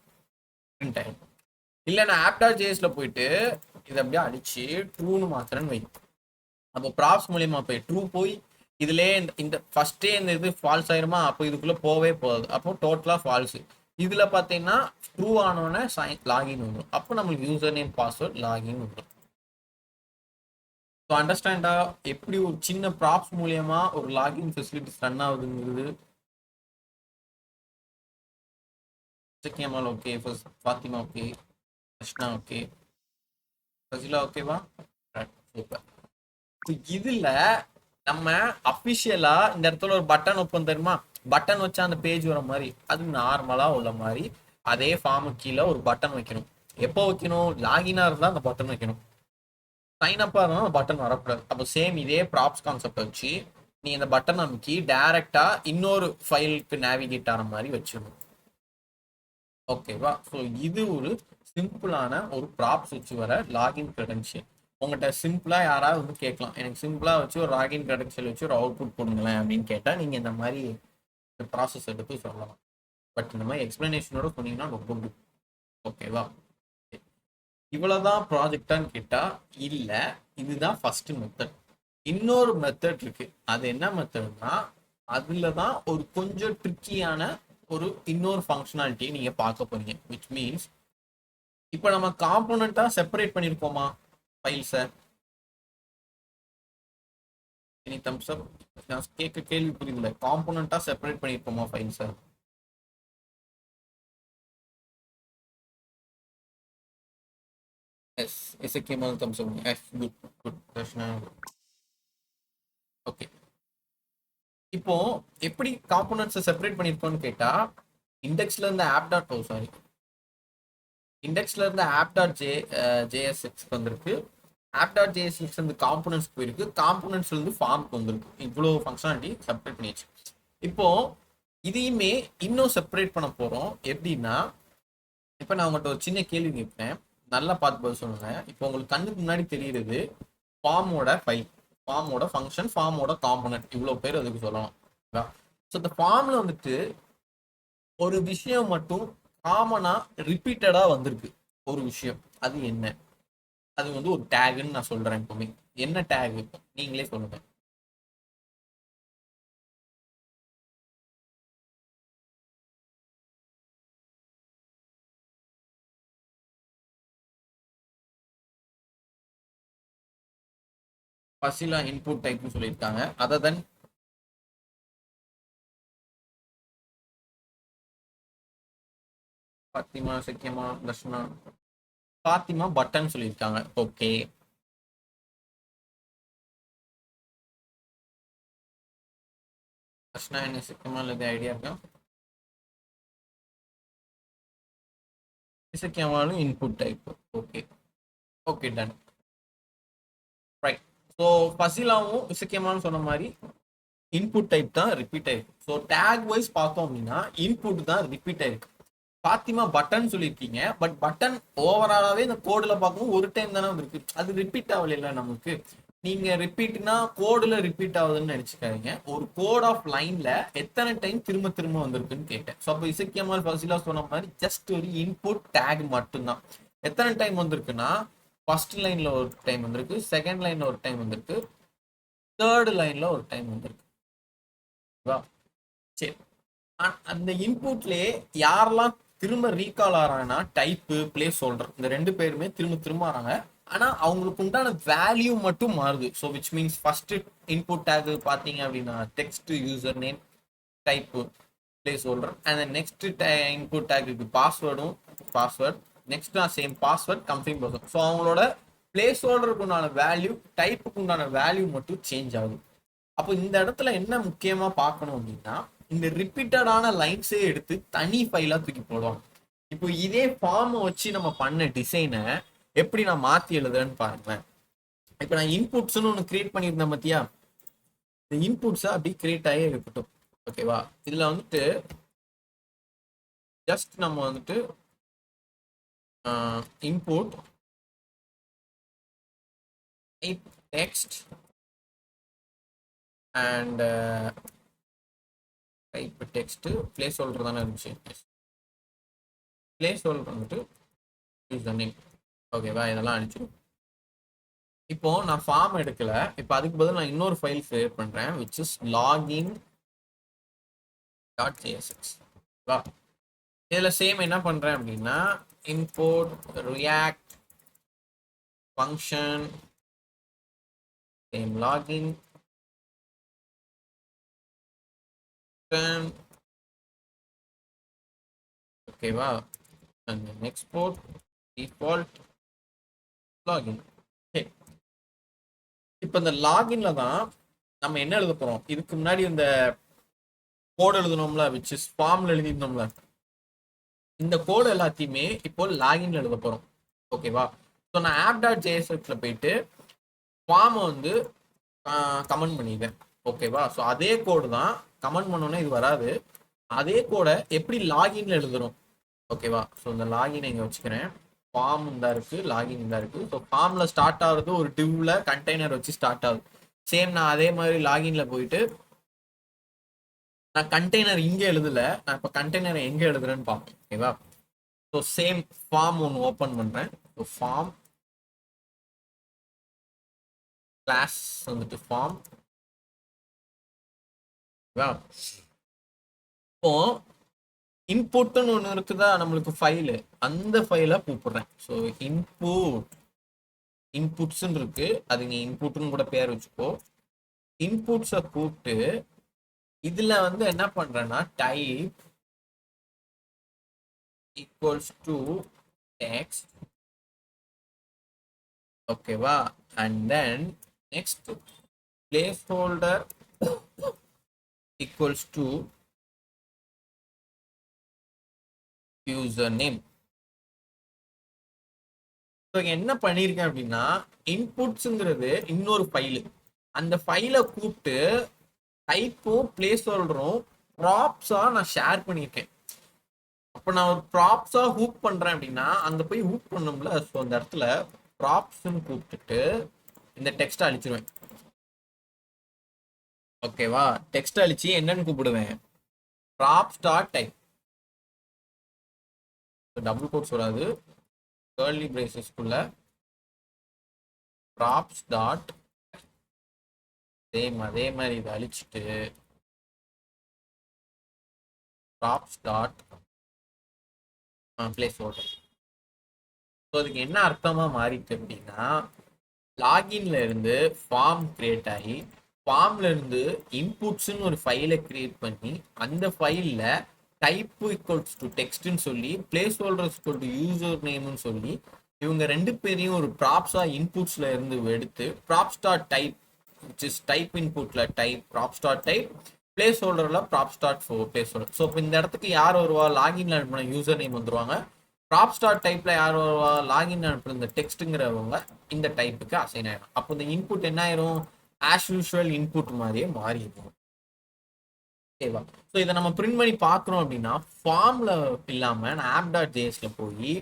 பிரிண்ட் ஆகும். இல்லை நான் ஆப் டாட் ஜேஎஸ்ல போயிட்டு இதை அப்படியே அடிச்சு ட்ரூன்னு மாத்திரன்னு வைக்கும். அப்போ ப்ராப்ஸ் மூலியமா போய் ட்ரூ போய் இதுலயே இந்த ஃபர்ஸ்டே இந்த இது ஃபால்ஸ் ஆயிருமா? அப்போ இதுக்குள்ள போவே போகாது. அப்போ டோட்டலா ஃபால்ஸ். இதுல பாத்தீங்கன்னா ட்ரூ ஆனோடனே லாகின் வந்துடும். அப்போ நம்மளுக்கு யூசர் நேம் பாஸ்வேர்ட் லாகின் வந்துடும். ஸோ அண்டர்ஸ்டாண்டா எப்படி ஒரு சின்ன ப்ராப்ஸ் மூலியமா ஒரு லாகின் ஃபெசிலிட்டிஸ் ரன் ஆகுதுங்கிறது? Okay, Fathima okay, Krishna okay, Fasila ஓகேவா? சூப்பர். இதுல நம்ம அபிஷியலா இந்த இடத்துல ஒரு பட்டன் வைப்போம் தெரியுமா? பட்டன் வச்சா அந்த பேஜ் வர மாதிரி, அது நார்மலா உள்ள மாதிரி அதே ஃபார்முக்கு கீழே ஒரு பட்டன் வைக்கணும். எப்போ வைக்கணும்? லாகினா இருந்தா அந்த பட்டன் வைக்கணும். சைன் அப்பா இருந்தாலும் அந்த பட்டன் வரக்கூடாது. அப்போ சேம் இதே ப்ராப்ஸ் கான்செப்ட் வச்சு நீ இந்த பட்டன் அமைக்கி டைரக்டா இன்னொரு ஃபைலுக்கு நேவிகேட் ஆகிற மாதிரி வச்சிடணும். ஓகேவா? ஸோ இது ஒரு சிம்பிளான ஒரு ப்ராப்ஸ் வச்சு வர லாகின் கிரெடென்ஷியல். உங்கள்கிட்ட சிம்பிளா யாராவது வந்து கேட்கலாம், எனக்கு சிம்பிளா வச்சு ஒரு லாகின் கிரெடென்ஷியல் வச்சு ஒரு அவுட்புட் கொடுங்களேன் அப்படின்னு கேட்டா நீங்க இந்த மாதிரி ப்ராசஸ் எடுத்து சொல்லலாம். பட் இந்த மாதிரி எக்ஸ்பிளனேஷனோட சொன்னீங்கன்னா ரொம்ப குட். ஓகேவா? இவ்வளவுதான் ப்ராஜெக்டான்னு கேட்டா இல்ல, இதுதான் ஃபர்ஸ்ட் மெத்தட். இன்னொரு மெத்தட் இருக்கு. அது என்ன மெத்தட்னா, அதுலதான் ஒரு கொஞ்சம் ட்ரிக்கியான ஒரு இன்னொரு ஃபங்க்ஷனாலிட்டி நீங்க பார்க்க போறீங்க. விச் மீன்ஸ் இப்போ நம்ம காம்போனண்டா செப்பரேட் பண்ணிருக்கோமா ஃபைல்ஸை? Any thumbs up. நான் கேட்க கேள்வி புரியுதுல, காம்போனண்டா செப்பரேட் பண்ணிருக்கோமா ஃபைல்ஸை? எஸ், எஸ்கேமா thumbs up. Yes, good good பிரச்சனை. ஓகே, இப்போ எப்படி காம்போனன்ட்ஸை செப்பரேட் பண்ணிருக்கோம்னு கேட்டா, இண்டெக்ஸ்ல இருந்து ஆப் டாட் சாரி இண்டெக்ஸ்ல இருந்து ஆப் டாட் ஜேஎஸ்எக்ஸ் வந்திருக்கு. ஆப் டாட் ஜேஎஸ்எக்ஸ் வந்து காம்போனன்ட்ஸ் போயிருக்கு. காம்போனன்ட்ஸ்ல இருந்து ஃபார்முக்கு வந்திருக்கு. இவ்வளோ ஃபங்க்ஷனாலிட்டி செப்பரேட் பண்ணிடுச்சு. இப்போ இதையுமே இன்னும் செப்பரேட் பண்ண போறோம். எப்படின்னா, இப்போ நான் உங்கள்கிட்ட ஒரு சின்ன கேள்வி கேட்பேன், நல்லா பார்த்து பதில் சொல்லுங்க. இப்போ உங்களுக்கு கண்ணுக்கு முன்னாடி தெரியுறது ஃபார்மோட ஃபைல், ஃபார்மோட ஃபங்க்ஷன், ஃபார்மோட காம்போனன்ட், இவ்வளோ பேர் அதுக்கு சொல்லலாம். ஸோ இந்த ஃபார்ம்ல வந்துட்டு ஒரு விஷயம் மட்டும் காமனா ரிப்பீட்டடா வந்திருக்கு. ஒரு விஷயம், அது என்ன? அது வந்து ஒரு டேக்னு நான் சொல்றேன். எப்பவுமே என்ன டேக் நீங்களே சொல்லுங்க. ஃபசிலா இன்புட் டைப்னு சொல்லியிருக்காங்க. அதை தான் பாத்திமா, சக்கியமா, தர்ஷனா. பாத்திமா பட்டன் சொல்லியிருக்காங்க. ஓகே. தர்ஷனா என்ன சக்கியமா இல்லது ஐடியா இருக்கா? சக்கியமாலும் input type. Okay. Okay, done. Right. So ஃபசிலாவும் இசக்கியமானு சொன்ன மாதிரி இன்புட் டைப் தான் ரிப்பீட் ஆயிருக்கு. ஸோ டேக் வைஸ் பார்த்தோம் அப்படின்னா இன்புட் தான் ரிப்பீட் ஆயிருக்கு. பாத்திமா பட்டன் சொல்லியிருக்கீங்க, பட் பட்டன் ஓவராலாவே இந்த கோடுல பார்க்கவும் ஒரு டைம் தானே இருக்கு, அது ரிப்பீட் ஆகல நமக்கு. நீங்க ரிப்பீட்னா கோடுல ரிப்பீட் ஆகுதுன்னு நினைச்சுக்காதீங்க. ஒரு கோட் ஆஃப் லைன்ல எத்தனை டைம் திரும்ப திரும்ப வந்திருக்குன்னு கேட்டேன். ஸோ அப்போ இசக்கியமால் ஃபசிலா சொன்ன மாதிரி ஜஸ்ட் ஒரு இன்புட் டேக் மட்டும்தான். எத்தனை டைம் வந்திருக்குன்னா ஃபர்ஸ்ட் லைன்ல ஒரு டைம் வந்திருக்கு, செகண்ட் லைன்ல ஒரு டைம் வந்திருக்கு, தேர்ட் லைன்ல ஒரு டைம் வந்திருக்கு. சரி, அந்த இன்புட்லயே யாரெல்லாம் திரும்ப ரீகால் ஆறாங்கன்னா டைப்பு, பிளேஸ் ஹோல்டர், இந்த ரெண்டு பேருமே திரும்ப திரும்ப ஆறாங்க. ஆனா அவங்களுக்கு உண்டான வேல்யூ மட்டும் மாறுது. So which means first input tag பார்த்தீங்க அப்படின்னா text, user name, type, place holder, and next input டேக்கு password, next same password, confirm person. So அவங்களோட பிளேஸ் ஹோல்டருக்கு உண்டான வேல்யூ, டைப்புக்கு உண்டான வேல்யூ மட்டும் சேஞ்ச் ஆகுது. அப்போ இந்த இடத்துல என்ன முக்கியமா பார்க்கணும் அப்படின்னா, இந்த ரிப்பீட்டடான லைன்ஸே எடுத்து தனி ஃபைலா தூக்கி போடுவோம். இப்போ இதே ஃபார்மை வச்சு நம்ம பண்ண டிசைனை எப்படி நான் மாத்தி எழுதுறேன்னு பாருங்களேன். இப்போ நான் இன்புட்ஸ்னு ஒன்று கிரியேட் பண்ணியிருந்தேன் பார்த்தியா, இந்த இன்புட்ஸை அப்படி கிரியேட் ஆகி இருக்கட்டும். ஓகேவா? இதுல வந்துட்டு ஜஸ்ட் நம்ம வந்துட்டு input text and type text, place holder தானே இருந்துச்சு, பிளேஸ் ஹோல்டர் வந்துட்டு யூசர் நேம். ஓகேவா? இதெல்லாம் அனுப்பிச்சிடும். இப்போ நான் ஃபார்ம் எடுக்கல, இப்போ அதுக்கு பதில் நான் இன்னொரு ஃபைல் கிரியேட் பண்றேன், which is login.jsx. வா, இதுல சேம் என்ன பண்றேன் அப்படின்னா import react function same login ஓகேவா, and then export default login. இப்போ இந்த லாகின்ல தான் நம்ம என்ன எழுத போறோம். இதுக்கு முன்னாடி இந்த கோட் எழுதணும்ல, விச் இஸ் ஃபார்ம்ல எழுதிருந்தோம்ல, இந்த கோடு எல்லாத்தையுமே இப்போ லாகின்ல எழுத போறோம். ஓகேவா? ஸோ நான் app.jsxல போயிட்டு ஃபார்மை வந்து கமெண்ட் பண்ணிட்டேன். ஓகேவா? ஸோ அதே கோடு தான் கமெண்ட் பண்ணோன்னே இது வராது. அதே கோடை எப்படி லாகின்ல எழுதுறோம். ஓகேவா? ஸோ இந்த லாகின் இங்கே வச்சுக்கிறேன். ஃபார்ம் இந்த இருக்கு, லாகின் இந்த இருக்கு. ஸோ ஃபார்ம்ல ஸ்டார்ட் ஆகுறது ஒரு டிவ்ல கண்டெய்னர் வச்சு ஸ்டார்ட் ஆகுது. சேம் நான் அதே மாதிரி லாகின்ல போயிட்டு நான் கண்டெய்னர் இங்கே எழுதல, நான் இப்போ கண்டெய்னர் எங்கே எழுதுறேன்னு பார்ப்பேன். ஓகேவா? ஸோ சேம் ஃபார்ம் ஒன்று ஓப்பன் பண்ணுறேன். ஸோ ஃபார்ம் கிளாஸ் வந்துட்டு ஃபார்ம். இப்போ இன்புட்னு ஒன்று இருக்குதா நம்மளுக்கு ஃபைலு, அந்த ஃபைலை கூப்பிடுறேன். ஸோ இன்புட்ஸ்ன்னு இருக்கு, அது நீ இன்புட்னு கூட பேர் வச்சுக்கோ. இன்புட்ஸை கூப்பிட்டு இதுல வந்து என்ன பண்றேன்னா டைப் ஈக்குவல்ஸ் டு டெக்ஸ்ட். ஓகேவா? And then next place holder equals to user name. என்ன பண்ணிருக்கேன் அப்படின்னா இன்புட்ஸ்ங்கிறது இன்னொரு ஃபைலு, அந்த ஃபைலை கூப்பிட்டு டைப்பும் பிளேஸ் ஹோல்டரும் ப்ராப்ஸா நான் ஷேர் பண்ணியிருக்கேன். அப்போ நான் ஒரு ப்ராப்ஸா ஹூக் பண்றேன் அப்படின்னா அங்க போய் ஹூக் பண்ணும்ல. ஸோ அந்த இடத்துல ப்ராப்ஸ்ன்னு கூப்பிட்டுட்டு இந்த டெக்ஸ்ட் அழிச்சிருவேன். ஓகேவா? டெக்ஸ்ட் அழிச்சு என்னன்னு கூப்பிடுவேன், props dot type. Double quotes வராது, கர்லி பிரேசஸ்க்குள்ள ப்ராப்ஸ் டாட் அதே மாதிரி இதை அழிச்சிட்டு props dot place holder. So அதுக்கு என்ன அர்த்தமா மாறிட்டு அப்படின்னா லாகின்ல இருந்து ஃபார்ம் கிரியேட் ஆகி ஃபார்ம்ல இருந்து இன்புட்ஸ்ன்னு ஒரு ஃபைலை கிரியேட் பண்ணி அந்த ஃபைலில் டைப் ஈக்குவல்ஸ் டு டெக்ஸ்ட்னு சொல்லி placeholder equal to user நேம்னு சொல்லி இவங்க ரெண்டு பேரையும் ஒரு ப்ராப்ஸா இன்புட்ஸ்ல இருந்து எடுத்து props dot type which is type இன்புட்ல டைப் ப்ராப்ஸ் டாட் டைப் பிளேஸ் ஹோல்டர்ல props dot place holder. So இப்போ இந்த இடத்துக்கு யார் வருவா, லாகின்ல அனுப்பின யூசர் நேம் வந்துருவாங்க. ப்ராப்ஸ் டாட் டைப்ல யார் வருவா, லாகின் அனுப்புற இந்த டெக்ஸ்ட்டுங்கிறவங்க இந்த டைப்புக்கு அசைன் ஆயிடும். அப்போ இந்த இன்புட் என்ன ஆயிரும், ஆஸ் யூஷுவல் இன்புட் மாதிரியே மாறிடும். ஓகேவா? ஸோ இதை நம்ம பிரிண்ட் பண்ணி பார்க்குறோம் அப்படின்னா ஃபார்ம்ல இல்லாம நான் ஆப் டாட் ஜேஎஸ்ல போய்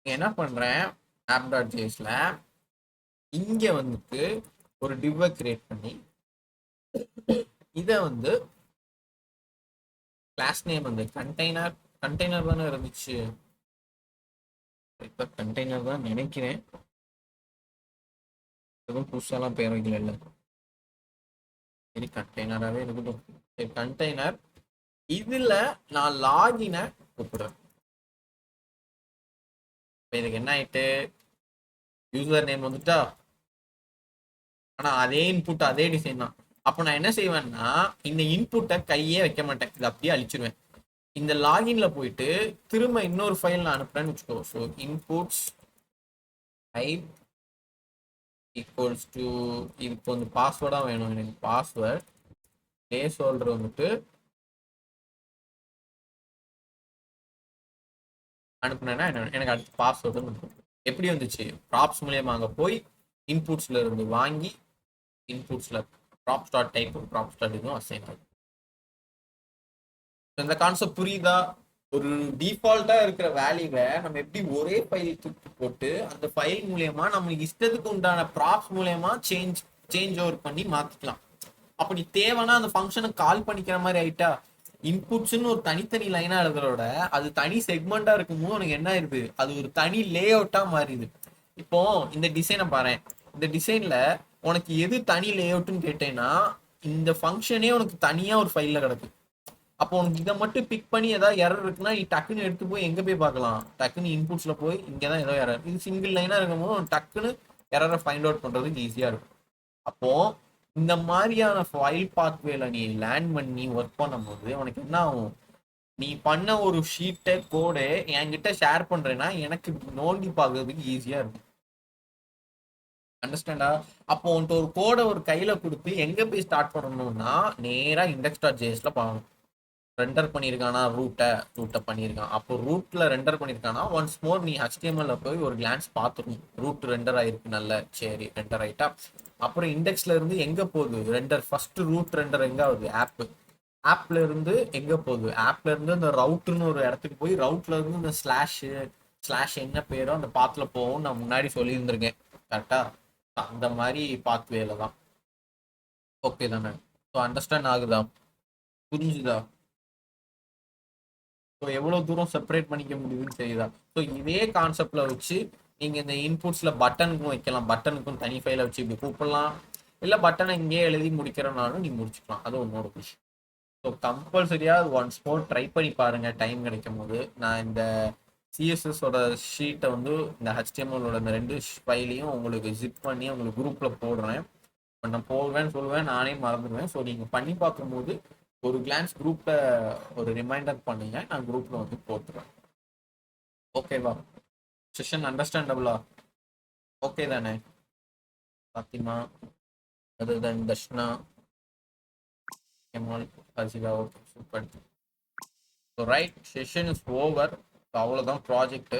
என்ன பண்றேன், ஆப் டாட் ஜேஎஸ்ல இங்க வந்துட்டு ஒரு டிவ்வை கிரியேட் பண்ணி இதை வந்து கிளாஸ் நேம் வந்து கண்டெய்னர் தானே இருந்துச்சு, இப்ப கண்டெய்னர் தான் நினைக்கிறேன், எதுவும் புதுசாலாம் பேர் வைக்கல. இல்லை சரி கண்டெய்னராகவே இருக்கட்டும். சரி கண்டெய்னர், இதுல நான் லாகினை கூப்பிடுறேன். இப்போ இதுக்கு என்ன ஆயிட்டு, யூசர் நேம் வந்துட்டா, ஆனா அதே இன்புட் அதே டிசைன் தான். அப்போ நான் என்ன செய்வேன்னா இந்த இன்புட்டை கையே வைக்க மாட்டேன், இதை அப்படியே அழிச்சிருவேன். இந்த லாகின்ல போயிட்டு திரும்ப இன்னொரு ஃபைல் நான் அனுப்புறேன்னு வச்சுக்கோ. So inputs type equals to, இதுக்கு வந்து பாஸ்வேர்டாக வேணும் எனக்கு, பாஸ்வேர்ட் பிளேஸ் ஹோல்டர் வந்துட்டு அனுப்புனேன்னா எனக்கு அடுத்து பாஸ்வேர்டு எப்படி வந்துச்சு, ப்ராப்ஸ் மூலியமா அங்கே போய் இன்புட்ஸ்ல இருந்து வாங்கி இன்புட்ஸ்ல props dot type props dot இதுவும் அசைன் ஆகும். இந்த கான்செப்ட் புரியுதா? ஒரு டிஃபால்ட்டா இருக்கிற வேல்யூவை நம்ம எப்படி ஒரே ஃபைல் தூக்கி போட்டு அந்த ஃபைல் மூலியமா நம்ம இஷ்டத்துக்கு உண்டான ப்ராப்ஸ் மூலியமா சேஞ்ச் ஓவர் பண்ணி மாத்திக்கலாம். அப்படி தேவைன்னா அந்த ஃபங்க்ஷனை கால் பண்ணிக்கிற மாதிரி ஆயிட்டா, இன்புட்ஸ்ன்னு ஒரு தனித்தனி லைனா எழுதுறோட அது தனி செக்மெண்டா இருக்கும்போது உனக்கு என்ன ஆயிருது, அது ஒரு தனி லே அவுட்டா மாறிடுது. இப்போ இந்த டிசைனை பாரு, இந்த டிசைன்ல உனக்கு எது தனி லே அவுட்னு கேட்டேன்னா இந்த ஃபங்க்ஷனே உனக்கு தனியா ஒரு ஃபைல்ல கிடக்கு. அப்போ உனக்கு இதை மட்டும் பிக் பண்ணி ஏதாவது எரர் இருக்குன்னா நீ டக்குன்னு எடுத்து போய் எங்க போய் பார்க்கலாம், டக்குன்னு இன்புட்ஸ்ல போய் இங்கதான் ஏதோ எரர், இது சிங்கிள் லைனா இருக்கும்போது டக்குன்னு எரரை ஃபைண்ட் அவுட் பண்றதுக்கு ஈஸியா இருக்கும். அப்போ இந்த மாதிரியான ஃபைல் பாத்வேல நீ லேண்ட் பண்ணி ஒர்க் பண்ணும்போது உனக்கு என்ன ஆகும், நீ பண்ண ஒரு ஷீட்டை கோடு என்கிட்ட ஷேர் பண்றேன்னா எனக்கு நோண்டி பார்க்கறதுக்கு ஈஸியா இருக்கும். அண்டர்ஸ்டாண்டா? அப்போ உன்ட்டு ஒரு கோடை ஒரு கையில கொடுத்து எங்க போய் ஸ்டார்ட் பண்ணணும்னா நேரா இண்டெக்ஸ் டாட் ஜேஎஸ்ல பார்க்கணும். ரெண்டர் பண்ணியிருக்கானா, ரூட்டை பண்ணியிருக்கான். அப்போ ரூட்ல ரெண்டர் பண்ணியிருக்கானா ஒன்ஸ் மோர் நீ HTML போய் ஒரு கிளான்ஸ் பார்த்துக்கணும், ரூட் ரெண்டர் ஆயிருக்கு, நல்ல சரி ரெண்டர் ஆயிட்டா. அப்புறம் இண்டெக்ஸ்ல இருந்து எங்க போகுது ரெண்டர், ஃபர்ஸ்ட் ரூட் ரெண்டர் எங்க ஆகுது, ஆப்ல இருந்து எங்க போகுது, ஆப்ல இருந்து அந்த ரவுட்னு ஒரு இடத்துக்கு போய் ரவுட்ல இருந்து இந்த ஸ்லாஷ் என்ன பேரோ அந்த பாத்துல போகும். நான் முன்னாடி சொல்லியிருந்திருக்கேன் கரெக்டா, அந்த மாதிரி பாத்வேல தான். ஓகே தானே? ஸோ அண்டர்ஸ்டாண்ட் ஆகுதா, புரிஞ்சுதா? ஸோ எவ்வளோ தூரம் செப்பரேட் பண்ணிக்க முடியுதுன்னு தெரியுதா? ஸோ இதே கான்செப்ட்ல வச்சு நீங்க இந்த இன்புட்ஸ்ல பட்டனுக்கும் வைக்கலாம், பட்டனுக்கும் தனி ஃபைலை வச்சு இப்படி கூப்பிடலாம், இல்லை பட்டனை இங்கேயே எழுதி முடிக்கிறனாலும் நீ முடிச்சுக்கலாம், அது உன்னோட விஷயம். ஸோ கம்பல்சரியா ஒன்ஸ் மோர் ட்ரை பண்ணி பாருங்க டைம் கிடைக்கும் போது. நான் இந்த சிஎஸ்எஸோட ஷீட்டை வந்து இந்த HTML இந்த ரெண்டு ஃபைலையும் உங்களுக்கு ஜிப் பண்ணி உங்களுக்கு குரூப்ல போடுறேன். நான் போடுவேன்னு சொல்லுவேன், நானே மறந்துடுவேன். ஸோ நீங்க பண்ணி பார்க்கும்போது ஒரு கிளான்ஸ் குரூப்ல ஒரு ரிமைண்டர் பண்ணுங்க, நான் குரூப்ல வந்து போட்டுறேன். ஓகேவா? செஷன் அண்டர்ஸ்டாண்டபிளா? ஓகே தானே? பாத்திமா, அதர் தென் தர்ஷனா, எமால், Hasika, okay super. So right, session is over. அவ்வளோதான் ப்ராஜெக்ட்.